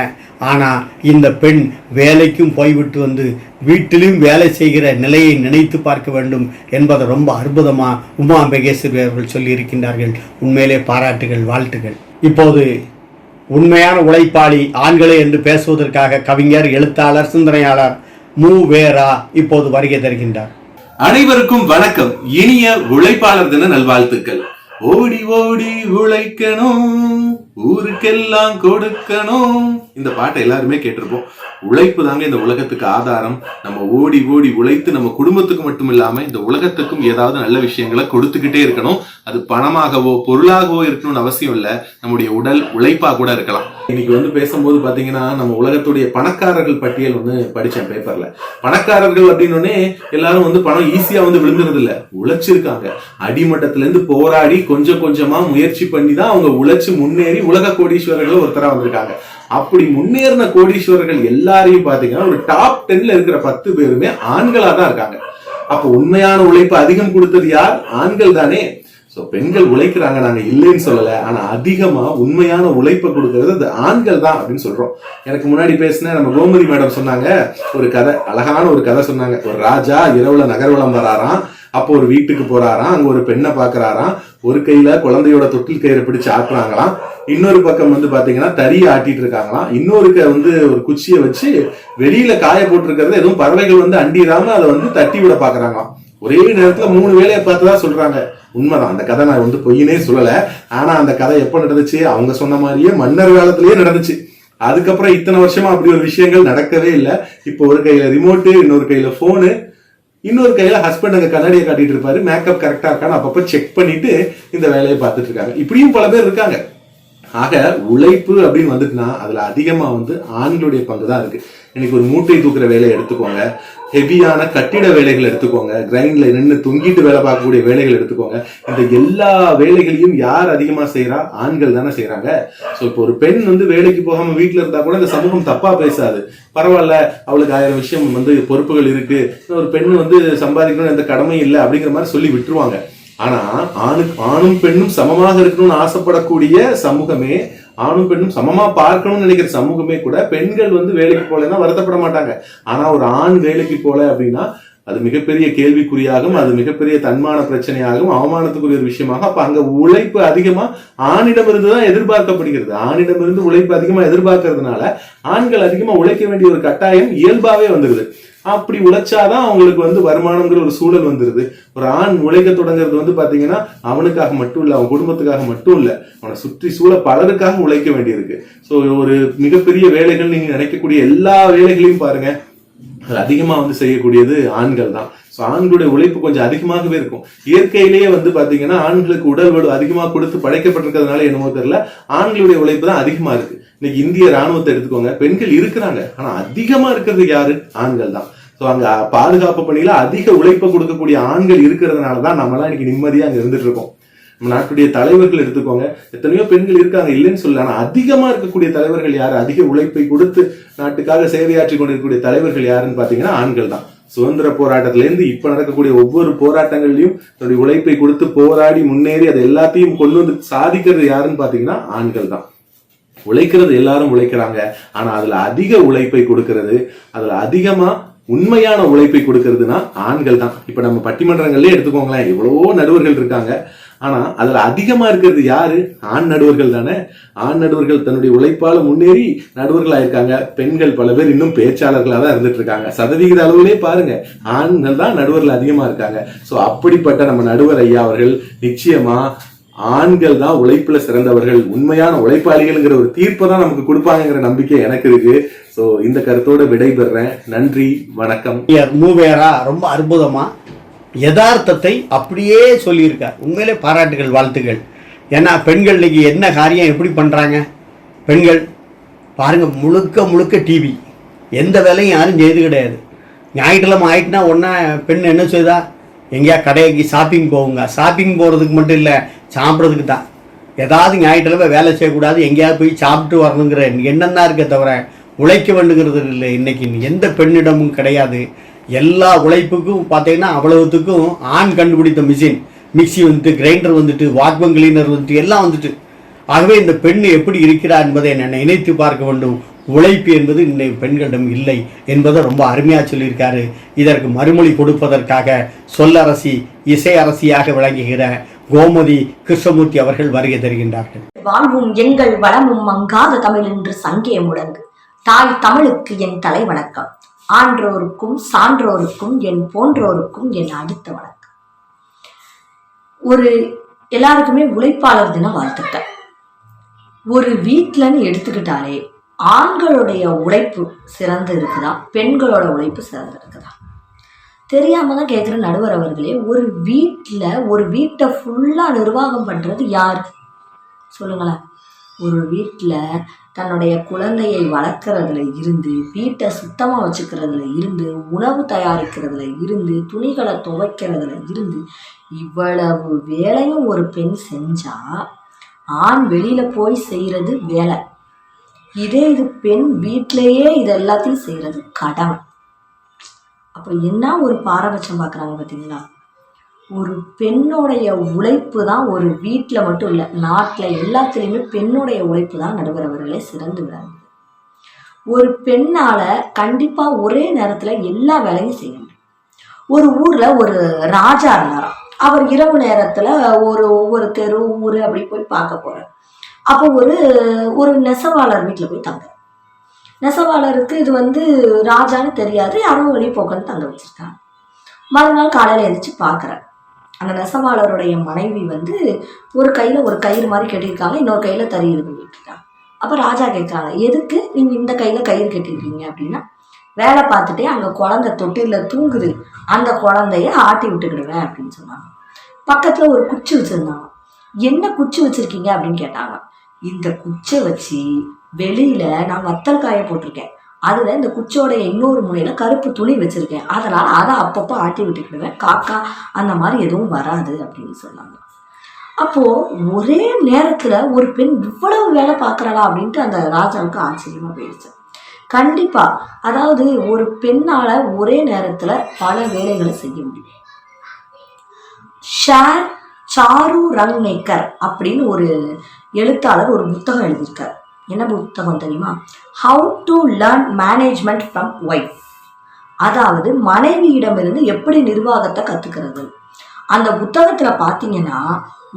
ஆனால் இந்த பெண் வேலைக்கும் போய்விட்டு வந்து வீட்டிலும் வேலை செய்கிற நிலையை நினைத்து பார்க்க வேண்டும் என்பதை ரொம்ப அற்புதமாக உமா மகேஸ்வரி அவர்கள் சொல்லியிருக்கின்றார்கள். உண்மையிலே பாராட்டுகள், வாழ்த்துகள். இப்போது உண்மையான உழைப்பாளி ஆண்களே என்று பேசுவதற்காக கவிஞர், எழுத்தாளர், சிந்தனையாளர் மூவேரா இப்போது வருகை தருகின்றார். அனைவருக்கும் வணக்கம். இனிய உழைப்பாளர் தின நல்வாழ்த்துக்கள். ஓடி ஓடி உழைக்கணும், ஊருக்கெல்லாம் கொடுக்கணும். இந்த பாட்டை எல்லாருமே கேட்டிருப்போம். உழைப்பு தாங்க இந்த உலகத்துக்கு ஆதாரம். நம்ம ஓடி ஓடி உழைத்து நம்ம குடும்பத்துக்கு மட்டும் இல்லாம இந்த உலகத்துக்கும் ஏதாவது நல்ல விஷயங்களை கொடுத்துக்கிட்டே இருக்கணும். அது பணமாகவோ பொருளாகவோ இருக்கணும்னு அவசியம் இல்லை. நம்முடைய உடல் உழைப்பா கூட இருக்கலாம். இன்னைக்கு பேசும்போது பாத்தீங்கன்னா நம்ம உலகத்துடைய பணக்காரர்கள் பட்டியல் படிச்சேன் பேப்பர்ல. பணக்காரர்கள் அப்படின்னு எல்லாரும் பணம் ஈஸியா விழுந்துறது இல்ல, உழைச்சிருக்காங்க. அடிமட்டத்துல இருந்து போராடி கொஞ்சம் கொஞ்சமா முயற்சி பண்ணி தான் அவங்க உழைச்சு முன்னேறி உலக கோடீஸ்வரர்கள் ஒருத்தரா வந்திருக்காங்க. அப்படி முன்னேறின கோடீஸ்வரர்கள் எல்லாரையும் பாத்தீங்கன்னா ஒரு டாப் 10ல இருக்கிற 10 பேருமே ஆண்களா தான் இருக்காங்க. அப்ப உண்மையான உழைப்பு அதிகம் கொடுத்தது யார்? ஆண்கள் தானே. சோ பெண்கள் உழைக்கிறாங்க, நாங்க இல்லைன்னு சொல்லல. ஆனா அதிகமா உண்மையான உழைப்பை கொடுக்கறது அது ஆண்கள் தான் அப்படின்னு சொல்றோம். எனக்கு முன்னாடி பேசின நம்ம கோமதி மேடம் சொன்னாங்க ஒரு கதை, அழகான ஒரு கதை சொன்னாங்க. ஒரு ராஜா இரவுல நகர்வலம் வராராம். அப்போ ஒரு வீட்டுக்கு போறாராம். அங்க ஒரு பெண்ணை பாக்குறாராம். ஒரு கையில குழந்தையோட தொட்டில் கயிறை பிடிச்சு ஆட்டுறாங்களாம். இன்னொரு பக்கம் பாத்தீங்கன்னா தறியை ஆட்டிட்டு இருக்காங்களாம். இன்னொரு ஒரு குச்சியை வச்சு வெளியில காய போட்டிருக்கிறத எதுவும் பறவைகள் அண்டிடாம அதை தட்டி விட பாக்குறாங்களாம். ஒரே நேரத்துல 3 வேலையை பார்த்துதான் சொல்றாங்க. உண்மைதான், அந்த கதை நான் பொய்யினே சொல்லல. ஆனா அந்த கதை எப்ப நடந்துச்சு? அவங்க சொன்ன மாதிரியே மன்னர் காலத்திலேயே நடந்துச்சு. அதுக்கப்புறம் இத்தனை வருஷமா அப்படி ஒரு விஷயங்கள் நடக்கவே இல்லை. இப்போ ஒரு கையில ரிமோட்டு, இன்னொரு கையில போனு, இன்னொரு கையில ஹஸ்பண்ட் அங்க கண்ணாடியை காட்டிட்டு இருப்பாரு. மேக்கப் கரெக்டா இருக்கான்னு அப்பப்ப செக் பண்ணிட்டு இந்த வேலையை பார்த்துட்டு இருக்காங்க. இப்படியும் பல பேர் இருக்காங்க. ஆக உழைப்பு அப்படின்னு வந்துட்டுனா அதுல அதிகமா ஆண்களுடைய பங்கு தான் இருக்கு. இன்னைக்கு ஒரு மூட்டை தூக்குற வேலையை எடுத்துக்கோங்க, ஹெவியான கட்டிட வேலைகள் எடுத்துக்கோங்க, கிரைண்ட்ல நின்று தொங்கிட்டு வேலை பார்க்கக்கூடிய வேலைகள் எடுத்துக்கோங்க. இந்த எல்லா வேலைகளையும் யார் அதிகமா செய்யறா? ஆண்கள் தானே செய்யறாங்க. சோ இப்போ ஒரு பெண் வேலைக்கு போகாம வீட்டுல இருந்தா கூட இந்த சமூகம் தப்பா பேசாது. பரவாயில்ல, அவளுக்கு 1000 விஷயம் பொறுப்புகள் இருக்கு, ஒரு பெண்ணு சம்பாதிக்கணும்னு எந்த கடமையும் இல்லை அப்படிங்கிற மாதிரி சொல்லி விட்டுருவாங்க. ஆனா ஆணும் பெண்ணும் சமமாக இருக்கணும்னு ஆசைப்படக்கூடிய சமூகமே, ஆணும் பெண்ணும் சமமா பார்க்கணும்னு நினைக்கிற சமூகமே கூட பெண்கள் வேலைக்கு போலன்னா வருத்தப்பட மாட்டாங்க. ஆனா ஒரு ஆண் வேலைக்கு போல அப்படின்னா அது மிகப்பெரிய கேள்விக்குறியாகும், அது மிகப்பெரிய தன்மான பிரச்சனையாகும், அவமானத்துக்குரிய ஒரு விஷயமாக. அப்ப அங்க உழைப்பு அதிகமா ஆணிடமிருந்து தான் எதிர்பார்க்கப்படுகிறது. ஆணிடமிருந்து உழைப்பு அதிகமா எதிர்பார்க்கறதுனால ஆண்கள் அதிகமா உழைக்க வேண்டிய ஒரு கட்டாயம் இயல்பாவே வந்துருது. அப்படி உழைச்சாதான் அவங்களுக்கு வருமானம்ங்கிற ஒரு சூழல் வந்துருது. ஒரு ஆண் உழைக்க தொடங்குறது பாத்தீங்கன்னா அவனுக்காக மட்டும் இல்ல, அவன் குடும்பத்துக்காக மட்டும் இல்ல, அவனை சுற்றி சூழ பலருக்காக உழைக்க வேண்டியிருக்கு. சோ ஒரு மிகப்பெரிய வேலைகள் நீங்க நினைக்கக்கூடிய எல்லா வேலைகளையும் பாருங்க, அது அதிகமா செய்யக்கூடியது ஆண்கள் தான். சோ ஆண்களுடைய உழைப்பு கொஞ்சம் அதிகமாகவே இருக்கும். இயற்கையிலேயே பாத்தீங்கன்னா ஆண்களுக்கு உடல் வலு அதிகமா கொடுத்து படைக்கப்பட்டிருக்கிறதுனால என்னமோ தெரியல, ஆண்களுடைய உழைப்பு தான் அதிகமா இருக்கு. இன்னைக்கு இந்திய ராணுவத்தை எடுத்துக்கோங்க, பெண்கள் இருக்கிறாங்க, ஆனா அதிகமா இருக்கிறது யாரு? ஆண்கள் தான். சோ அங்க பாதுகாப்பு பணியில அதிக உழைப்பை கொடுக்கக்கூடிய ஆண்கள் இருக்கிறதுனாலதான் நம்மளாம் இன்னைக்கு நிம்மதியா அங்க இருந்துட்டு இருக்கோம். நம்ம நாட்டுடைய தலைவர்கள் எடுத்துக்கோங்க, எத்தனையோ பெண்கள் இருக்காங்க, இல்லைன்னு சொல்லல. ஆனா அதிகமா இருக்கக்கூடிய தலைவர்கள் யாரு, அதிக உழைப்பை கொடுத்து நாட்டுக்காக சேவையாற்றி கொண்டிருக்கக்கூடிய தலைவர்கள் யாருன்னு பாத்தீங்கன்னா ஆண்கள் தான். சுதந்திர போராட்டத்திலேருந்து இப்ப நடக்கக்கூடிய ஒவ்வொரு போராட்டங்கள்லயும் தன்னுடைய உழைப்பை கொடுத்து போராடி முன்னேறி அதை எல்லாத்தையும் கொண்டு வந்து சாதிக்கிறது யாருன்னு பாத்தீங்கன்னா ஆண்கள் தான். உழைக்கிறது எல்லாரும் உழைக்கிறாங்க, ஆனா அதுல அதிக உழைப்பை கொடுக்கிறது, அதுல அதிகமா உண்மையான உழைப்பை கொடுக்கறதுனா ஆண்கள் தான். இப்ப நம்ம பட்டிமன்றங்கள்லயே எடுத்துக்கோங்களேன், எவ்வளவோ நடுவர்கள் இருக்காங்க, ஆனா அதுல அதிகமா இருக்கிறது யாரு? ஆண் நடுவர்கள் தானே. ஆண் நடுவர்கள் தன்னுடைய உழைப்பால முன்னேறி நடுவர்களா இருக்காங்க. பெண்கள் பல பேர் இன்னும் பேச்சாளர்களா தான் இருந்துட்டு இருக்காங்க. சதவிகித அளவுலயே பாருங்க, ஆண்கள் தான் நடுவர்கள் அதிகமா இருக்காங்க. சோ அப்படிப்பட்ட நம்ம நடுவர் ஐயா அவர்கள் நிச்சயமா ஆண்கள் தான் உழைப்புல சிறந்தவர்கள், உண்மையான உழைப்பாளிகள்ங்கிற ஒரு தீர்ப்பை தான் நமக்கு கொடுப்பாங்கிற நம்பிக்கை எனக்கு இருக்கு. சோ இந்த கருத்தோட விடைபெறேன். நன்றி, வணக்கம். மூவேரா ரொம்ப அற்புதமா யதார்த்தத்தை அப்படியே சொல்லியிருக்கார். உண்மையிலே பாராட்டுகள், வாழ்த்துகள். ஏன்னா பெண்கள் இன்னைக்கு என்ன காரியம் எப்படி பண்ணுறாங்க பெண்கள் பாருங்க, முழுக்க முழுக்க டிவி, எந்த வேலையும் யாரும் செய்து கிடையாது. ஞாயிற்றுக்கிழமை ஆயிட்டுனா ஒன்றா பெண் என்ன செய்தா, எங்கேயா கடைக்கு ஷாப்பிங் போகுங்க. ஷாப்பிங் போகிறதுக்கு மட்டும் இல்லை, சாப்பிட்றதுக்கு தான். ஏதாவது ஞாயிற்றுக்கிழமை வேலை செய்யக்கூடாது, எங்கேயாவது போய் சாப்பிட்டு வரணுங்கிற எண்ணம் தான் இருக்க தவிர உழைக்க வேண்டுங்கிறது இல்லை. இன்னைக்கு எந்த பெண்ணிடமும் கிடையாது. எல்லா உழைப்புக்கும் பார்த்தீங்கன்னா அவ்வளவுத்துக்கும் ஆண் கண்டுபிடித்த மிஷின், மிக்சி வந்துட்டு, கிரைண்டர் வந்துட்டு, வாக்வம் கிளீனர் வந்துட்டு, எல்லாம் வந்துட்டு. ஆகவே இந்த பெண் எப்படி இருக்கிறார் என்பதை நினைத்து பார்க்க வேண்டும். உழைப்பு என்பது இன்னைக்கு பெண்களிடம் இல்லை என்பதை ரொம்ப அருமையாக சொல்லியிருக்காரு. இதற்கு மறுமொழி கொடுப்பதற்காக சொல்லரசி, இசை அரசியாக விளங்குகிற கோமதி கிருஷ்ணமூர்த்தி அவர்கள் வருகை தருகின்றார்கள். வாழ்வும் எங்கள் வளமும் மங்காத தமிழ் என்று சங்கே முழங்கு. தாய் தமிழுக்கு என் தலை வணக்கம். ஆன்றோருக்கும் சான்றோருக்கும் என் போன்றோருக்கும் என் அடுத்த வணக்கம். எல்லாருக்குமே உழைப்பாளர் தின வாழ்த்துக்கள். ஒரு வீட்டிலன்னு எடுத்துக்கிட்டாலே ஆண்களுடைய உழைப்பு சிறந்து இருக்குதா, பெண்களோட உழைப்பு சிறந்து இருக்குதா தெரியாம தான் கேட்குற நடுவர் அவர்களே. ஒரு வீட்டை ஃபுல்லாக நிர்வாகம் பண்ணுறது யார் சொல்லுங்களேன். ஒரு வீட்டில் தன்னுடைய குழந்தையை வளர்க்குறதுல இருந்து, வீட்டை சுத்தமாக வச்சுக்கிறதுல இருந்து, உணவு தயாரிக்கிறதுல இருந்து, துணிகளை துவைக்கிறதுல இருந்து, இவ்வளவு வேலையும் ஒரு பெண் செஞ்சா ஆண் வெளியில் போய் செய்கிறது வேலை. இது பெண் வீட்டிலேயே இது எல்லாத்தையும் செய்கிறது கடமை. அப்போ என்ன ஒரு பாரபட்சம் பார்க்குறாங்க பார்த்தீங்களா. ஒரு பெண்ணுடைய உழைப்பு தான் ஒரு வீட்டில் மட்டும் இல்லை, நாட்டில் எல்லாத்துலேயுமே பெண்ணுடைய உழைப்பு தான் நடுவர் அவர்களே சிறந்து விளங்குது. ஒரு பெண்ணால் கண்டிப்பாக ஒரே நேரத்தில் எல்லா வேலையும் செய்ய முடியும். ஒரு ஊரில் ஒரு ராஜா இருந்தாராம். அவர் இரவு நேரத்தில் ஒவ்வொரு தெரு ஊர் அப்படி போய் பார்க்க போகிறார். அப்போ ஒரு நெசவாளர் வீட்டில் போய் தங்க. நெசவாளருக்கு இது ராஜான்னு தெரியாது, யாரும் வெளியே போக்கன்னு தங்க வச்சுருக்காங்க. மறுநாள் காலையில் எழுந்திரிச்சு பார்க்குறார். அந்த நெசவாளருடைய மனைவி ஒரு கையில் ஒரு கயிறு மாதிரி கட்டியிருக்காங்க, இன்னொரு கையில் தறி இது பண்ணிட்டுருக்காங்க. அப்போ ராஜா கேட்குறாங்க, எதுக்கு நீங்கள் இந்த கையில் கயிறு கட்டியிருக்கீங்க அப்படின்னா, வேலை பார்த்துட்டே அங்கே குழந்தை தொட்டிலில் தூங்குது, அந்த குழந்தைய ஆட்டி விட்டுக்கிடுவேன் அப்படின்னு சொன்னாங்க. பக்கத்தில் ஒரு குச்சி வச்சுருந்தாங்க. என்ன குச்சி வச்சுருக்கீங்க அப்படின்னு கேட்டாங்க. இந்த குச்சை வச்சு வெளியில் நான் வத்தல் காய போட்டிருக்கேன், அதில் இந்த குச்சோடைய இன்னொரு முனையில் கருப்பு துணி வச்சுருக்கேன், அதனால் அதை அப்பப்போ ஆட்டி விட்டுக்கிடுவேன், காக்கா அந்த மாதிரி எதுவும் வராது அப்படின்னு சொன்னாங்க. அப்போது ஒரே நேரத்தில் ஒரு பெண் இவ்வளவு வேலை பார்க்குறாளா அப்படின்ட்டு அந்த ராஜாவுக்கு ஆச்சரியமாக போயிடுச்சு. கண்டிப்பாக, அதாவது ஒரு பெண்ணால் ஒரே நேரத்தில் பல வேலைகளை செய்ய முடியும். சாரு ரங்நேக்கர் அப்படின்னு ஒரு எழுத்தாளர் ஒரு புத்தகம் எழுதியிருக்கார். என்ன புத்தகம் தெரியுமா? How to learn management from wife. அதாவது மனைவியிடமிருந்து எப்படி நிர்வாகத்தை கற்றுக்கிறது. அந்த புத்தகத்தில் பார்த்தீங்கன்னா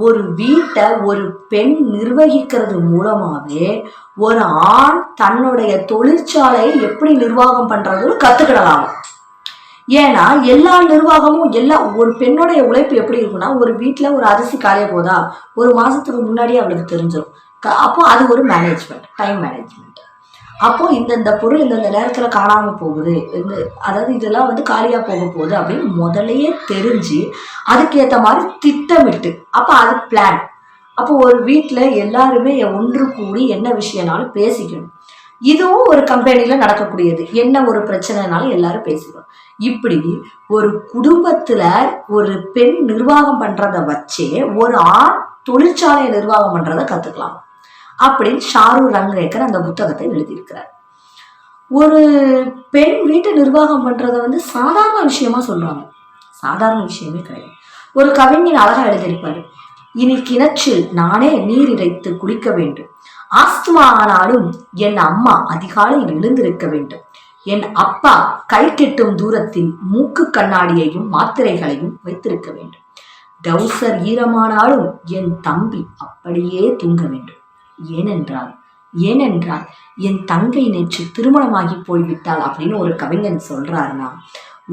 ஒரு வீட்டை ஒரு பெண் நிர்வகிக்கிறது மூலமாகவே ஒரு ஆண் தன்னுடைய தொழிற்சாலையை எப்படி நிர்வாகம் பண்ணுறதுன்னு கற்றுக்கிடலாம். ஏன்னா எல்லா நிர்வாகமும் ஒரு பெண்ணுடைய உழைப்பு எப்படி இருக்குன்னா, ஒரு வீட்டில் ஒரு அரிசி காய போதா ஒரு மாதத்துக்கு முன்னாடியே அவளுக்கு தெரிஞ்சிடும். அப்போ அது ஒரு மேனேஜ்மெண்ட், டைம் மேனேஜ்மெண்ட். அப்போ இந்த பொருள் இந்த நேரத்தில் காணாமல் போகுது, அதாவது இதெல்லாம் காலியாக போக போகுது அப்படின்னு முதலையே தெரிஞ்சு அதுக்கேற்ற மாதிரி திட்டமிட்டு, அப்போ அது பிளான். அப்போ ஒரு வீட்டில் எல்லாருமே ஒன்று கூடி என்ன விஷயம்னாலும் பேசிக்கணும். இதுவும் ஒரு கம்பெனியில் நடக்கக்கூடியது. என்ன ஒரு பிரச்சனைனாலும் எல்லாரும் பேசிக்கணும். இப்படி ஒரு குடும்பத்தில் ஒரு பெண் நிர்வாகம் பண்ணுறத வச்சே ஒரு ஆண் தொழிற்சாலையை நிர்வாகம் பண்றதை கத்துக்கலாம் அப்படின்னு ஷாரு ரங்கேக்கர் அந்த புத்தகத்தை எழுதியிருக்கிறார். ஒரு பெண் வீட்டை நிர்வாகம் பண்றதை வந்து சாதாரண விஷயமா சொல்றாங்க. சாதாரண விஷயமே கிடையாது. ஒரு கவிஞன் அழகா எழுதியிருப்பாரு, இனி கிணற்றில் நானே நீர் இறைத்து குடிக்க வேண்டும். ஆஸ்துமா ஆனாலும் என் அம்மா அதிகாலையில் எழுந்திருக்க வேண்டும். என் அப்பா கை கெட்டும் தூரத்தில் மூக்கு கண்ணாடியையும் மாத்திரைகளையும் வைத்திருக்க வேண்டும். டவுசர் ஈரமானாலும் என் தம்பி அப்படியே தூங்க வேண்டும். ஏனென்றால் என் தங்கை நேற்று திருமணமாகி போய்விட்டாள் அப்படின்னு ஒரு கவிஞன் சொல்றாருன்னா,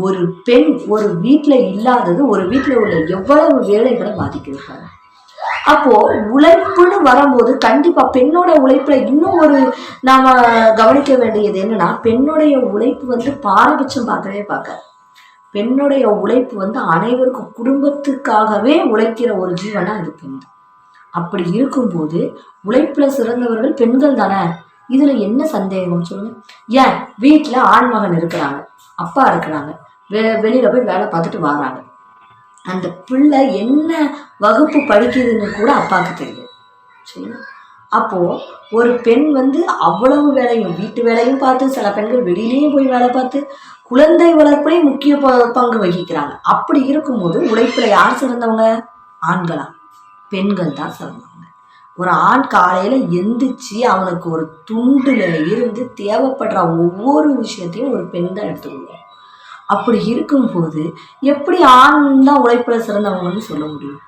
ஒரு பெண் ஒரு வீட்டுல இல்லாதது ஒரு வீட்டுல உள்ள எவ்வளவு வேலைகளை பாதிக்கிறாங்க. அப்போ உழைப்புன்னு வரும்போது கண்டிப்பா பெண்ணோட உழைப்புல இன்னும் ஒரு நாம கவனிக்க வேண்டியது என்னன்னா, பெண்ணுடைய உழைப்பு வந்து பாரபட்சம் பார்க்க பெண்ணுடைய உழைப்பு வந்து அனைவருக்கும் குடும்பத்துக்காகவே உழைக்கிற ஒரு ஜீவனா அது பெண். அப்படி இருக்கும்போது உழைப்புல சிறந்தவர்கள் பெண்கள் தானே. இதுல என்ன சந்தேகம் சொல்லுங்க? ஏன் வீட்டுல ஆண்மகன் இருக்கிறாங்க, அப்பா இருக்கிறாங்க, வெளியில போய் வேலை பார்த்துட்டு வராங்க. அந்த பிள்ளை என்ன வகுப்பு படிக்குதுன்னு கூட அப்பாவுக்கு தெரியும். சரிங்களா? அப்போ ஒரு பெண் வந்து அவ்வளவு வேலையும் வீட்டு வேலையும் பார்த்து, சில பெண்கள் வெளியிலேயும் போய் வேலை பார்த்து குழந்தை வளர்ப்புலையும் முக்கிய பங்கு வகிக்கிறாங்க. அப்படி இருக்கும்போது உழைப்புல யார் சிறந்தவங்க? ஆண்களா? பெண்கள் தான் சிறந்தவங்க. ஒரு ஆண் காலையில எந்திரிச்சு அவனுக்கு ஒரு துண்டுல இருந்து தேவைப்படுற ஒவ்வொரு விஷயத்தையும் ஒரு பெண் தான் எடுத்துக்கொள்வோம். அப்படி இருக்கும்போது எப்படி ஆண் தான் உழைப்புல சிறந்தவங்கன்னு சொல்ல முடியும்?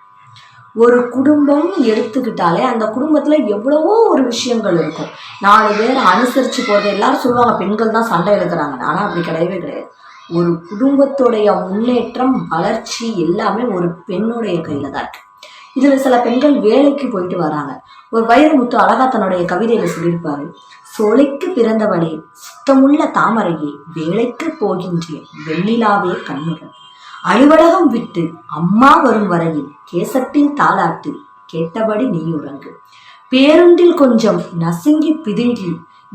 ஒரு குடும்பம் எடுத்துக்கிட்டாலே அந்த குடும்பத்துல எவ்வளவோ ஒரு விஷயங்கள் இருக்கும். 4 பேர் அனுசரிச்சு போறது. எல்லாரும் சொல்லுவாங்க பெண்கள் தான் சண்டை எடுக்கிறாங்க. ஆனா அப்படி கிடையவே கிடையாது. ஒரு குடும்பத்துடைய முன்னேற்றம், வளர்ச்சி எல்லாமே ஒரு பெண்ணுடைய கையில தான் இருக்கு. இதுல சில பெண்கள் வேலைக்கு போயிட்டு வராங்க. ஒரு வைரமுத்து அழகா தன்னுடைய கவிதையில சொல்லியிருப்பாரு, சோலைக்கு பிறந்தவளே சுத்தமுள்ள தாமரையே வேலைக்கு போகின்றேன் வெண்ணிலாவே கண்ணுடன் அலுவலகம் விட்டு அம்மா வரும் வரையில் கேசட்டில் தாளாட்டு கேட்டபடி நீ உறங்கு. பேருந்தில் கொஞ்சம் நசுங்கி பிதுங்கி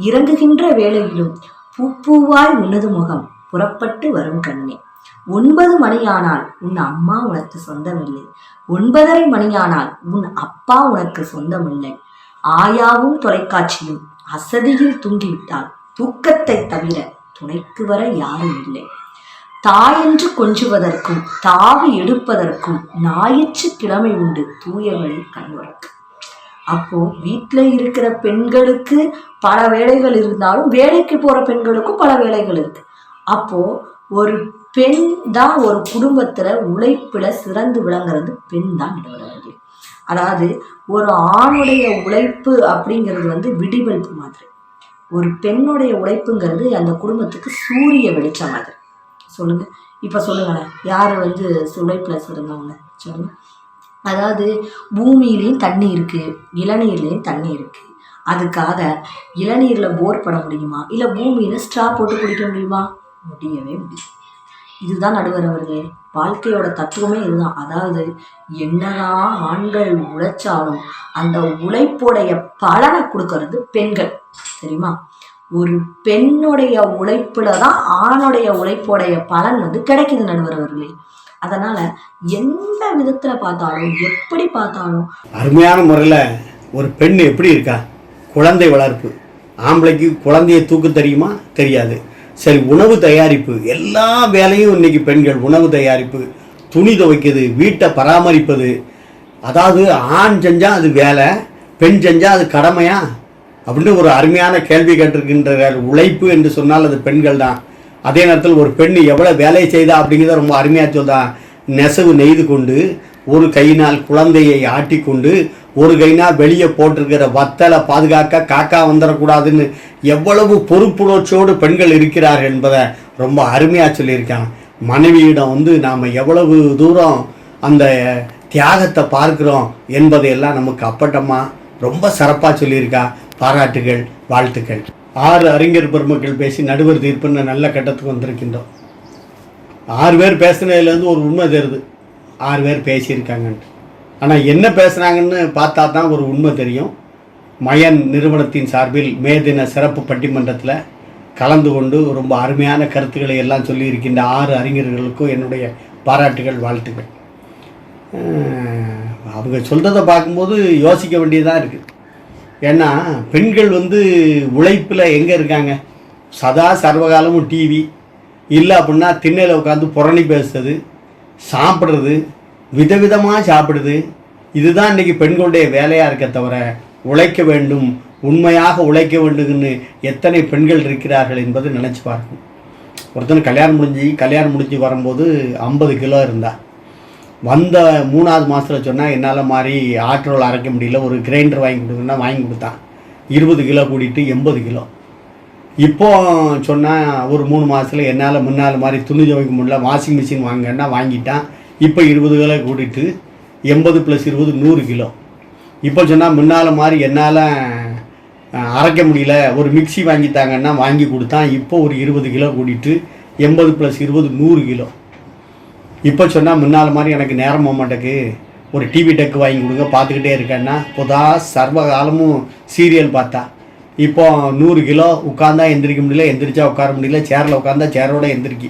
இறங்குகின்ற வேளையிலும் பூப்பூவாய் உனது முகம் புறப்பட்டு வரும் கண்ணே. 9 மணியானால் உன் அம்மா உனக்கு சொந்தமில்லை, 9:30 மணியானால் உன் அப்பா உனக்கு சொந்தமில்லை. ஆயாவும் தொலைக்காட்சியும் அசதியில் தூங்கிவிட்டால் தூக்கத்தை தவிர துணைக்கு வர யாரும் இல்லை. தாயென்று கொஞ்சுவதற்கும் தாவி எடுப்பதற்கும் ஞாயிற்று கிழமை உண்டு தூயவழி கண்ணுறக்கு. அப்போ வீட்டுல இருக்கிற பெண்களுக்கு பல வேலைகள் இருந்தாலும் வேலைக்கு போற பெண்களுக்கும் பல வேலைகள் இருக்கு. அப்போ ஒரு பெண் தான் ஒரு குடும்பத்துல உழைப்புல சிறந்து விளங்குறது பெண் தான் நடுவரவர்கள். அதாவது ஒரு ஆணுடைய உழைப்பு அப்படிங்கிறது வந்து விடிவெல்ப்பு மாதிரி, ஒரு பெண்ணுடைய உழைப்புங்கிறது அந்த குடும்பத்துக்கு சூரிய வெளிச்சம் மாதிரி. சொல்லுங்க, இப்ப சொல்லுங்களேன், யாரு வந்து உழைப்புல சிறந்தவங்க சொல்லுங்க? அதாவது பூமியிலையும் தண்ணி இருக்கு, இளநீர்லையும் தண்ணி இருக்கு. அதுக்காக இளநீர்ல போர் பண்ண முடியுமா? இல்ல பூமியில ஸ்ட்ரா போட்டு குடிக்க முடியுமா? முடியவே முடியும். இதுதான் நடுவர் அவர்களே, வாழ்க்கையோட தத்துவமே இதுதான். அதாவது என்னதான் ஆண்கள் உழைச்சாலும் அந்த உழைப்புடைய பலனை கொடுக்கறது பெண்கள், தெரியுமா? ஒரு பெண்ணுடைய உழைப்புல தான் ஆணுடைய உழைப்புடைய பலன் வந்து கிடைக்குது நடுவர் அவர்களே. அதனால எந்த விதத்துல பார்த்தாலும் எப்படி பார்த்தாலும் அருமையான முறையில ஒரு பெண் எப்படி இருக்கா? குழந்தை வளர்ப்பு. ஆம்பளைக்கு குழந்தைய தூக்க தெரியுமா? தெரியாது. சரி, உணவு தயாரிப்பு, எல்லா வேலையும் இன்னைக்கு பெண்கள். உணவு தயாரிப்பு, துணி துவைக்கிறது, வீட்டை பராமரிப்பது. அதாவது ஆண் செஞ்சா அது வேலை, பெண் செஞ்சா அது கடமையா அப்படின்னு ஒரு அருமையான கேள்வி கேட்டிருக்கின்ற உழைப்பு என்று சொன்னால் அது பெண்கள் தான். அதே நேரத்தில் ஒரு பெண் எவ்வளவு வேலை செய்தா அப்படிங்கிறத ரொம்ப அருமையாக சொல்றா. நெசவு நெய்து கொண்டு, ஒரு கையினால் குழந்தையை ஆட்டிக்கொண்டு, ஒரு கையினால் வெளியே போட்டிருக்கிற வத்தலை பாதுகாக்க காக்கா வந்துடக்கூடாதுன்னு எவ்வளவு பொறுப்புணர்ச்சியோடு பெண்கள் இருக்கிறார்கள் என்பதை ரொம்ப அருமையாக சொல்லியிருக்காங்க. மனைவியிடம் வந்து நாம் எவ்வளவு தூரம் அந்த தியாகத்தை பார்க்கிறோம் என்பதையெல்லாம் நமக்கு அப்பட்டமாக ரொம்ப சிறப்பாக சொல்லியிருக்கா. பாராட்டுகள், வாழ்த்துக்கள். 6 அறிஞர் பெருமக்கள் பேசி நடுவர் தீர்ப்புன்னு நல்ல கட்டத்துக்கு வந்திருக்கின்றோம். 6 பேர் பேசுனதுலேருந்து ஒரு உண்மை தெரியுது, 6 பேர் பேசியிருக்காங்கன்ட்டு. ஆனால் என்ன பேசுனாங்கன்னு பார்த்தா தான் ஒரு உண்மை தெரியும். மயன் நிறுவனத்தின் சார்பில் மே தின சிறப்பு பட்டிமன்றத்தில் கலந்து கொண்டு ரொம்ப அருமையான கருத்துக்களை எல்லாம் சொல்லியிருக்கின்ற 6 அறிஞர்களுக்கும் என்னுடைய பாராட்டுகள், வாழ்த்துக்கள். அவங்க சொல்கிறத பார்க்கும்போது யோசிக்க வேண்டியதாக இருக்குது. ஏன்னா பெண்கள் உழைப்பில் எங்கே இருக்காங்க? சதா சர்வகாலமும் டிவி இல்லை அப்படின்னா திண்ணையில் உட்காந்து புரணி பேசுறது, சாப்பிட்றது, விதவிதமாக சாப்பிடுது. இதுதான் இன்றைக்கி பெண்களுடைய வேலையாக இருக்க தவிர உழைக்க வேண்டும், உண்மையாக உழைக்க வேண்டும்னு எத்தனை பெண்கள் இருக்கிறார்கள் என்பது நினச்சி பார்க்கணும். ஒருத்தன் கல்யாணம் முடிஞ்சு வரும்போது 50 கிலோ இருந்தா, வந்த 3வது மாதத்தில் சொன்னால் என்னால் மாதிரி ஆற்றோல் அரைக்க முடியல, ஒரு கிரைண்டர் வாங்கி கொடுங்கன்னா வாங்கி கொடுத்தான். 20 கிலோ கூட்டிகிட்டு 80 கிலோ. இப்போ சொன்னால் ஒரு 3 மாதத்தில் என்னால் முன்னால் மாதிரி துணி துவைக்க முடியல, வாஷிங் மிஷின் வாங்கன்னா வாங்கிட்டான். இப்போ 20 கிலோ கூட்டிகிட்டு 80 + 20 100 கிலோ. இப்போ சொன்னால் முன்னால் மாதிரி என்னால் அரைக்க முடியல, ஒரு மிக்சி வாங்கித்தாங்கன்னா வாங்கி கொடுத்தான். இப்போ ஒரு 20 கிலோ கூட்டிகிட்டு 80 + 20 100 கிலோ. இப்போ சொன்னால் முன்னால் மாதிரி எனக்கு நேரம் போக மாட்டேக்கு, ஒரு டிவி டெக்கு வாங்கி கொடுங்க பார்த்துக்கிட்டே இருக்கேன்னா புதா சர்வகாலமும் சீரியல் பார்த்தா. இப்போ 100 கிலோ உட்காந்தா எந்திரிக்க முடியல, எந்திரிச்சா உட்கார முடியல, சேரில் உட்காந்தா சேரோட எந்திரிக்கி.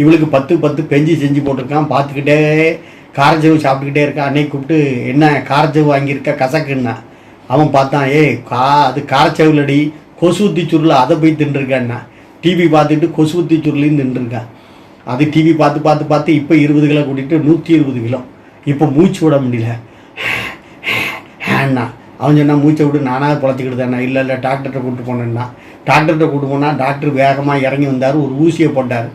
இவளுக்கு 10 பெஞ்சு செஞ்சு போட்டிருக்கான், பார்த்துக்கிட்டே காரச்சவு சாப்பிட்டுக்கிட்டே இருக்கான். அன்னைக்கு கூப்பிட்டு என்ன காரச்சவு வாங்கியிருக்க கசக்குன்னா, அவன் பார்த்தான், அது காரச்சவுலடி கொசு ஊற்றி சுருள், அதை போய் தின்றுருக்கான்னா. டிவி பார்த்துட்டு கொசு ஊற்றி சுருளையும் தின்றுருக்கான். அது டிவி பார்த்து இப்போ 20 கிலோ கூட்டிகிட்டு 120 கிலோ. இப்போ மூச்சு விட முடியல அண்ணா. அவன் சொன்னா மூச்சை விட்டு நானாக பொழைச்சிக்கிட்டு தானே. இல்லை டாக்டர்கிட்ட கூப்பிட்டு போனேன்னா, டாக்டர்கிட்ட கூப்பிட்டு போனால் டாக்டர் வேகமாக இறங்கி வந்தார், ஒரு ஊசியை போட்டார்.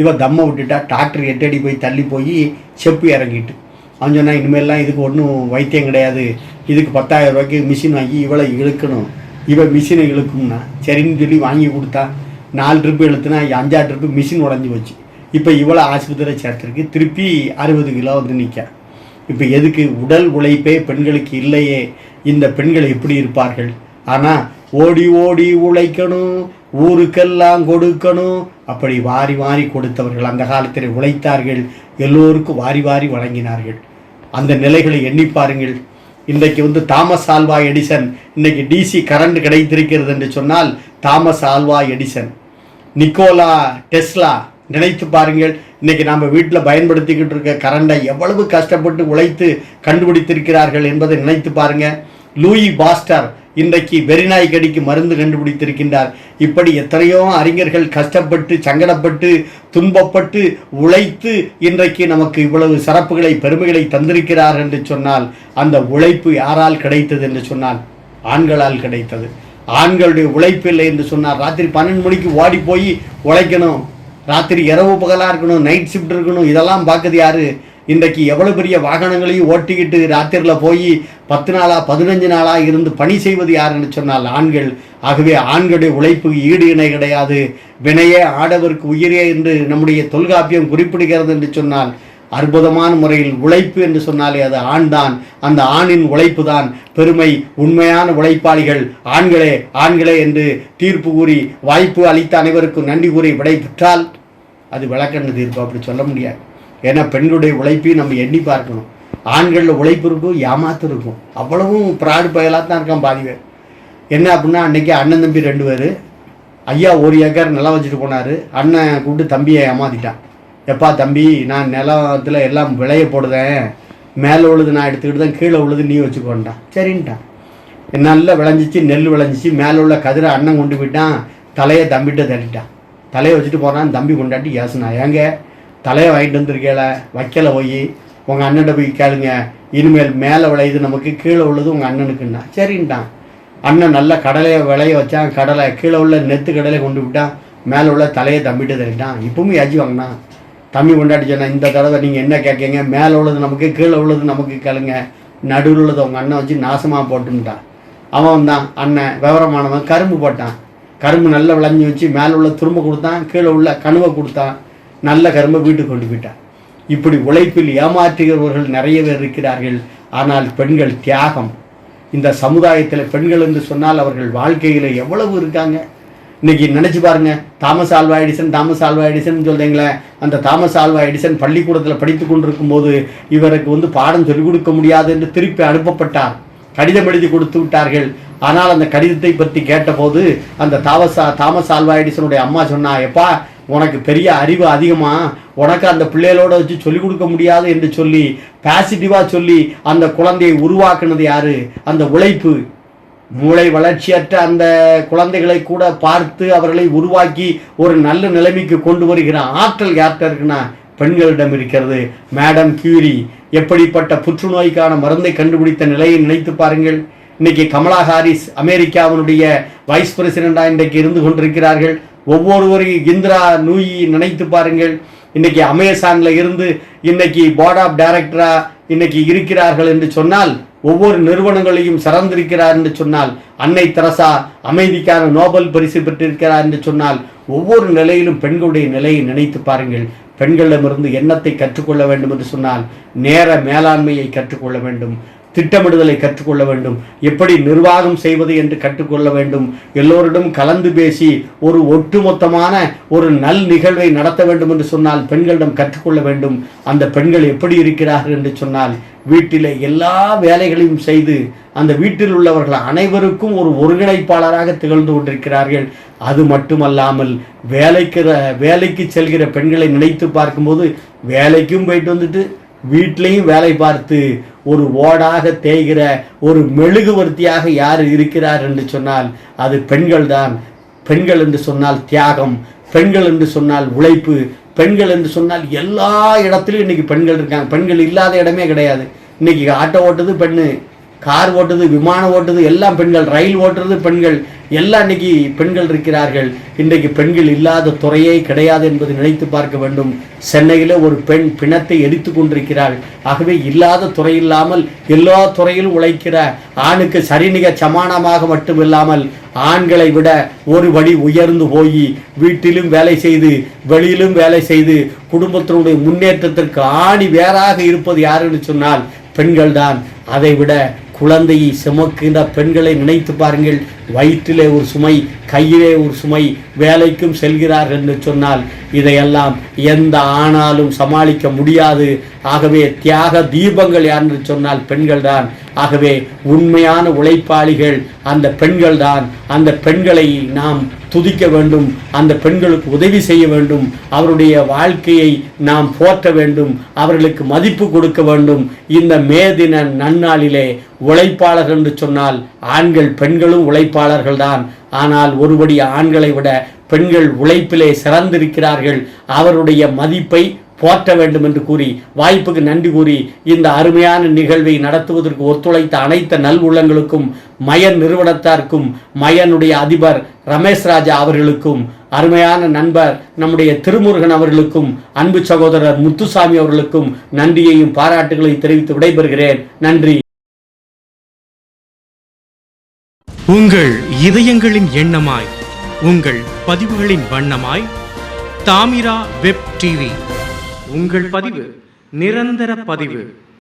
இவன் தம்மை விட்டுட்டா. டாக்டர் 8 அடி போய் தள்ளி போய் செப்பு இறங்கிட்டு. அவன் சொன்னா இனிமேல்லாம் இதுக்கு ஒன்றும் வைத்தியம் கிடையாது, இதுக்கு 10,000 ரூபாய்க்கு மிஷின் வாங்கி இவளை இழுக்கணும், இவன் மிஷினை இழுக்கும்னா சரின்னு சொல்லி வாங்கி கொடுத்தா. 4 ட்ரிப்பு இழுத்துனா 5ஆவது ட்ரிப்பு மிஷின் உடஞ்சி போச்சு. இப்போ இவ்வளோ ஆஸ்பத்திரியில் சேர்த்துருக்கு, திருப்பி 60 கிலோ நிற்க. இப்போ எதுக்கு? உடல் உழைப்பே பெண்களுக்கு இல்லையே, இந்த பெண்கள் எப்படி இருப்பார்கள்? ஆனால் ஓடி ஓடி உழைக்கணும், ஊருக்கெல்லாம் கொடுக்கணும், அப்படி வாரி வாரி கொடுத்தவர்கள் அந்த காலத்தில் உழைத்தார்கள், எல்லோருக்கும் வாரி வாரி வழங்கினார்கள். அந்த நிலைகளை எண்ணி பாருங்கள். இன்றைக்கு தாமஸ் ஆல்வா எடிசன், இன்றைக்கி டிசி கரண்ட் கிடைத்திருக்கிறது என்று சொன்னால் Thomas Alva Edison, Nikola Tesla. நினைத்து பாருங்கள், இன்றைக்கி நம்ம வீட்டில் பயன்படுத்திக்கிட்டு இருக்க கரண்டை எவ்வளவு கஷ்டப்பட்டு உழைத்து கண்டுபிடித்திருக்கிறார்கள் என்பதை நினைத்து பாருங்கள். லூயி பாஸ்டர் இன்றைக்கு வெறிநாய் கடிக்கு மருந்து கண்டுபிடித்திருக்கின்றார். இப்படி எத்தனையோ அறிஞர்கள் கஷ்டப்பட்டு சங்கடப்பட்டு துன்பப்பட்டு உழைத்து இன்றைக்கு நமக்கு இவ்வளவு சிறப்புகளை பெருமைகளை தந்திருக்கிறார் என்று சொன்னால் அந்த உழைப்பு யாரால் கிடைத்தது என்று சொன்னால் ஆண்களால் கிடைத்தது. ஆண்களுடைய உழைப்பு இல்லை என்று சொன்னால் ராத்திரி 12 மணிக்கு ஓடி போய் உழைக்கணும், ராத்திரி இரவு பகலாக இருக்கணும், நைட் ஷிஃப்ட் இருக்கணும், இதெல்லாம் பார்க்குது யாரு? இன்றைக்கு எவ்வளோ பெரிய வாகனங்களையும் ஓட்டிக்கிட்டு ராத்திரியில் போய் 10 நாளா 15 நாளா இருந்து பணி செய்வது யாருன்னு சொன்னால் ஆண்கள். ஆகவே ஆண்களுடைய உழைப்புக்கு ஈடு இணை கிடையாது. வினையே ஆடவருக்கு உயிரே என்று நம்முடைய தொல்காப்பியம் குறிப்பிடுகிறது என்று சொன்னால் அற்புதமான முறையில் உழைப்பு என்று சொன்னாலே அது ஆண் தான். அந்த ஆணின் உழைப்பு தான் பெருமை. உண்மையான உழைப்பாளிகள் ஆண்களே ஆண்களே என்று தீர்ப்பு கூறி வாய்ப்பு அளித்த அனைவருக்கும் நன்றி கூறி விடை பெற்றால் அது விளக்கண்ண தீர்ப்பு. அப்படி சொல்ல முடியாது. ஏன்னா பெண்களுடைய உழைப்பையும் நம்ம எண்ணி பார்க்கணும். ஆண்களில் உழைப்பு இருக்கும், ஏமாத்து இருக்கும். அவ்வளவும் ப்ராடு பயலாக தான் இருக்கான் பாதி பேர். என்ன அப்படின்னா அன்றைக்கி அண்ணன் தம்பி 2 பேர், ஐயா 1 ஏக்கர் நிலம் வச்சுட்டு போனார். அண்ணன் கூப்பிட்டு தம்பியை ஏமாத்திட்டான். எப்பா தம்பி, நான் நிலத்தில் எல்லாம் விளைய போடுதேன், மேலே உள்ளது நான் எடுத்துக்கிட்டு தான், கீழே உள்ளது நீ வச்சுக்கோண்டான். சரின்ட்டான். நல்லா விளைஞ்சிச்சு, நெல் விளைஞ்சிச்சு. மேலே உள்ள கதிரை அண்ணன் கொண்டு போயிட்டான், தலையை தம்பிகிட்ட தள்ளிட்டான். தலையை வச்சுட்டு போகிறான். தம்பி கொண்டாட்டி ஏசுனா, ஏங்க தலையை வாங்கிட்டு வந்துருக்கேல, வைக்கலை, போய் உங்கள் அண்ணன்கிட்ட போய் கேளுங்க, இனிமேல் மேலே விளையுது நமக்கு, கீழே உள்ளது உங்கள் அண்ணனுக்குன்னா. சரின்ட்டான். அண்ணன் நல்ல கடலையை விளைய வச்சான். கடலை கீழே உள்ள நெத்து கடலை கொண்டு விட்டான், மேலே உள்ள தலையை தம்பிட்டு தள்ளிட்டான். இப்பவும் ஏஜி வாங்கினான். தம்பி கொண்டாட்டி சொன்னா, இந்த தடவை நீங்கள் என்ன கேட்கீங்க, மேலே உள்ளது நமக்கு, கீழே உள்ளது நமக்கு கேளுங்க, நடுவில் உள்ளது உங்கள் அண்ணன் வச்சு நாசமாக போட்டுன்ட்டான். அவன் தான் அண்ணன் விவரமானவன், கரும்பு போட்டான். கரும்பு நல்லா விளைஞ்சி வச்சு மேலே உள்ள துரும்ப கொடுத்தான், கீழே உள்ள கணுவை கொடுத்தான். நல்ல கரும்பை வீட்டுக்கு கொண்டு போயிட்டான். இப்படி உழைப்பில் ஏமாற்றுகிறவர்கள் நிறைய பேர் இருக்கிறார்கள். ஆனால் பெண்கள் தியாகம். இந்த சமுதாயத்தில் பெண்கள் என்று சொன்னால் அவர்கள் வாழ்க்கையில் எவ்வளவு இருக்காங்க. இன்றைக்கி நினச்சி பாருங்க, தாமஸ் ஆல்வா எடிசன் சொல்கிறீங்களே, அந்த தாமஸ் ஆல்வா எடிசன் பள்ளிக்கூடத்தில் படித்து கொண்டிருக்கும் போது இவருக்கு பாடம் சொல்லிக் கொடுக்க முடியாது என்று திருப்பி அனுப்பப்பட்டார். கடிதம் எழுதி கொடுத்து விட்டார்கள். ஆனால் அந்த கடிதத்தை பற்றி கேட்டபோது அந்த தாமஸ் ஆல்வா எடிசனுடைய அம்மா சொன்னா, எப்பா உனக்கு பெரிய அறிவு அதிகமாக, உனக்கு அந்த பிள்ளைகளோட வச்சு சொல்லிக் கொடுக்க முடியாது என்று சொல்லி பாசிட்டிவாக சொல்லி அந்த குழந்தையை உருவாக்குனது யாரு? அந்த உழைப்பு. மூளை வளர்ச்சியற்ற அந்த குழந்தைகளை கூட பார்த்து அவர்களை உருவாக்கி ஒரு நல்ல நிலைமைக்கு கொண்டு வருகிற ஆற்றல் யார்கிட்ட இருக்குன்னா பெண்களிடம் இருக்கிறது. மேடம் கியூரி எப்படிப்பட்ட புற்றுநோய்க்கான மருந்தை கண்டுபிடித்த நிலையை நினைத்து பாருங்கள். இன்னைக்கு கமலா ஹாரிஸ் அமெரிக்காவினுடைய வைஸ் பிரசிடெண்டாக இன்றைக்கு இருந்து கொண்டிருக்கிறார்கள். ஒவ்வொருவரையும் இந்திரா நூயி நினைத்து பாருங்கள். இன்னைக்கு அமேசான்ல இருந்து இன்னைக்கு போர்ட் ஆஃப் டைரக்டரா இன்னைக்கு இருக்கிறார்கள் என்று சொன்னால், ஒவ்வொரு நிறுவனங்களையும் சிறந்திருக்கிறார் என்று சொன்னால், அன்னை தெரசா அமைதிக்கான நோபல் பரிசு பெற்றிருக்கிறார் என்று சொன்னால், ஒவ்வொரு நிலையிலும் பெண்களுடைய நிலையை நினைத்து பாருங்கள். பெண்களிடமிருந்து எண்ணத்தை கற்றுக்கொள்ள வேண்டும் என்று சொன்னால் நேர மேலாண்மையை கற்றுக்கொள்ள வேண்டும், திட்டமிடுதலை கற்றுக்கொள்ள வேண்டும், எப்படி நிர்வாகம் செய்வது என்று கற்றுக்கொள்ள வேண்டும், எல்லோரிடம் கலந்து பேசி ஒரு ஒட்டுமொத்தமான ஒரு நல் நிகழ்வை நடத்த வேண்டும் என்று சொன்னால் பெண்களிடம் கற்றுக்கொள்ள வேண்டும். அந்த பெண்கள் எப்படி இருக்கிறார்கள் என்று சொன்னால், வீட்டிலே எல்லா வேலைகளையும் செய்து அந்த வீட்டில் உள்ளவர்கள் அனைவருக்கும் ஒரு ஒருங்கிணைப்பாளராக திகழ்ந்து கொண்டிருக்கிறார்கள். அது மட்டுமல்லாமல் வேலைக்கு செல்கிற பெண்களை நினைத்து பார்க்கும்போது, வேலைக்கும் போயிட்டு வந்துட்டு வீட்டிலையும் வேலை பார்த்து ஒரு ஓடாக தேய்கிற ஒரு மெழுகுவர்த்தியாக யார் இருக்கிறார் என்று சொன்னால் அது பெண்கள் தான். பெண்கள் என்று சொன்னால் தியாகம், பெண்கள் என்று சொன்னால் உழைப்பு, பெண்கள் என்று சொன்னால் எல்லா இடத்துலையும் இன்னைக்கு பெண்கள் இருக்காங்க. பெண்கள் இல்லாத இடமே கிடையாது. இன்னைக்கு ஆட்டோ ஓட்டுறது பெண்ணு, கார் ஓட்டுறது, விமானம் ஓட்டுறது எல்லாம் பெண்கள், ரயில் ஓட்டுறது பெண்கள், எல்லாம் இன்னைக்கு பெண்கள் இருக்கிறார்கள். இன்றைக்கு பெண்கள் இல்லாத துறையே கிடையாது என்பதை நினைத்து பார்க்க வேண்டும். சென்னையில் ஒரு பெண் பிணத்தை எரித்து கொண்டிருக்கிறாள். ஆகவே இல்லாத துறை இல்லாமல் எல்லா துறையிலும் உழைக்கிற ஆணுக்கு சரிநிக சமானமாக மட்டுமில்லாமல் ஆண்களை விட ஒரு படி உயர்ந்து போய் வீட்டிலும் வேலை செய்து வெளியிலும் வேலை செய்து குடும்பத்தினுடைய முன்னேற்றத்திற்கு ஆணி வேறாக இருப்பது யாருன்னு சொன்னால் பெண்கள் தான். அதை விட குழந்தையை சுமக்கின்ற பெண்களை நினைத்து பாருங்கள். வயிற்றிலே ஒரு சுமை, கையிலே ஒரு சுமை, வேலைக்கும் செல்கிறார்கள் என்று சொன்னால் இதையெல்லாம் எந்த ஆணாலும் சமாளிக்க முடியாது. ஆகவே தியாக தீபங்கள் யார் என்று சொன்னால் பெண்கள் தான். ஆகவே உண்மையான உழைப்பாளிகள் அந்த பெண்கள் தான். அந்த பெண்களை நாம் துதிக்க வேண்டும், அந்த பெண்களுக்கு உதவி செய்ய வேண்டும், அவருடைய வாழ்க்கையை நாம் போற்ற வேண்டும், அவர்களுக்கு மதிப்பு கொடுக்க வேண்டும். இந்த மே தின நன்னாளிலே உழைப்பாளர்கள் என்று சொன்னால் ஆண்கள் பெண்களும் உழைப்பாளர்கள் தான். ஆனால் ஒருபடி ஆண்களை விட பெண்கள் உழைப்பிலே சிறந்திருக்கிறார்கள். அவருடைய மதிப்பை போற்ற வேண்டும் என்று கூறி வாய்ப்புக்கு நன்றி கூறி இந்த அருமையான நிகழ்வை நடத்துவதற்கு ஒத்துழைத்த அனைத்து நல் உள்ளங்களுக்கும், மயன் நிறுவனத்தாருக்கும், மயனுடைய அதிபர் ரமேஷ் ராஜா அவர்களுக்கும், அருமையான நண்பர் நம்முடைய திருமுருகன் அவர்களுக்கும், அன்பு சகோதரர் முத்துசாமி அவர்களுக்கும் நன்றியையும் பாராட்டுகளை தெரிவித்து விடைபெறுகிறேன். நன்றி. உங்கள் இதயங்களின் எண்ணமாய், உங்கள் பதிவுகளின் வண்ணமாய் தாமிரா வெப் டிவி. உங்கள் பதிவு நிரந்தர பதிவு.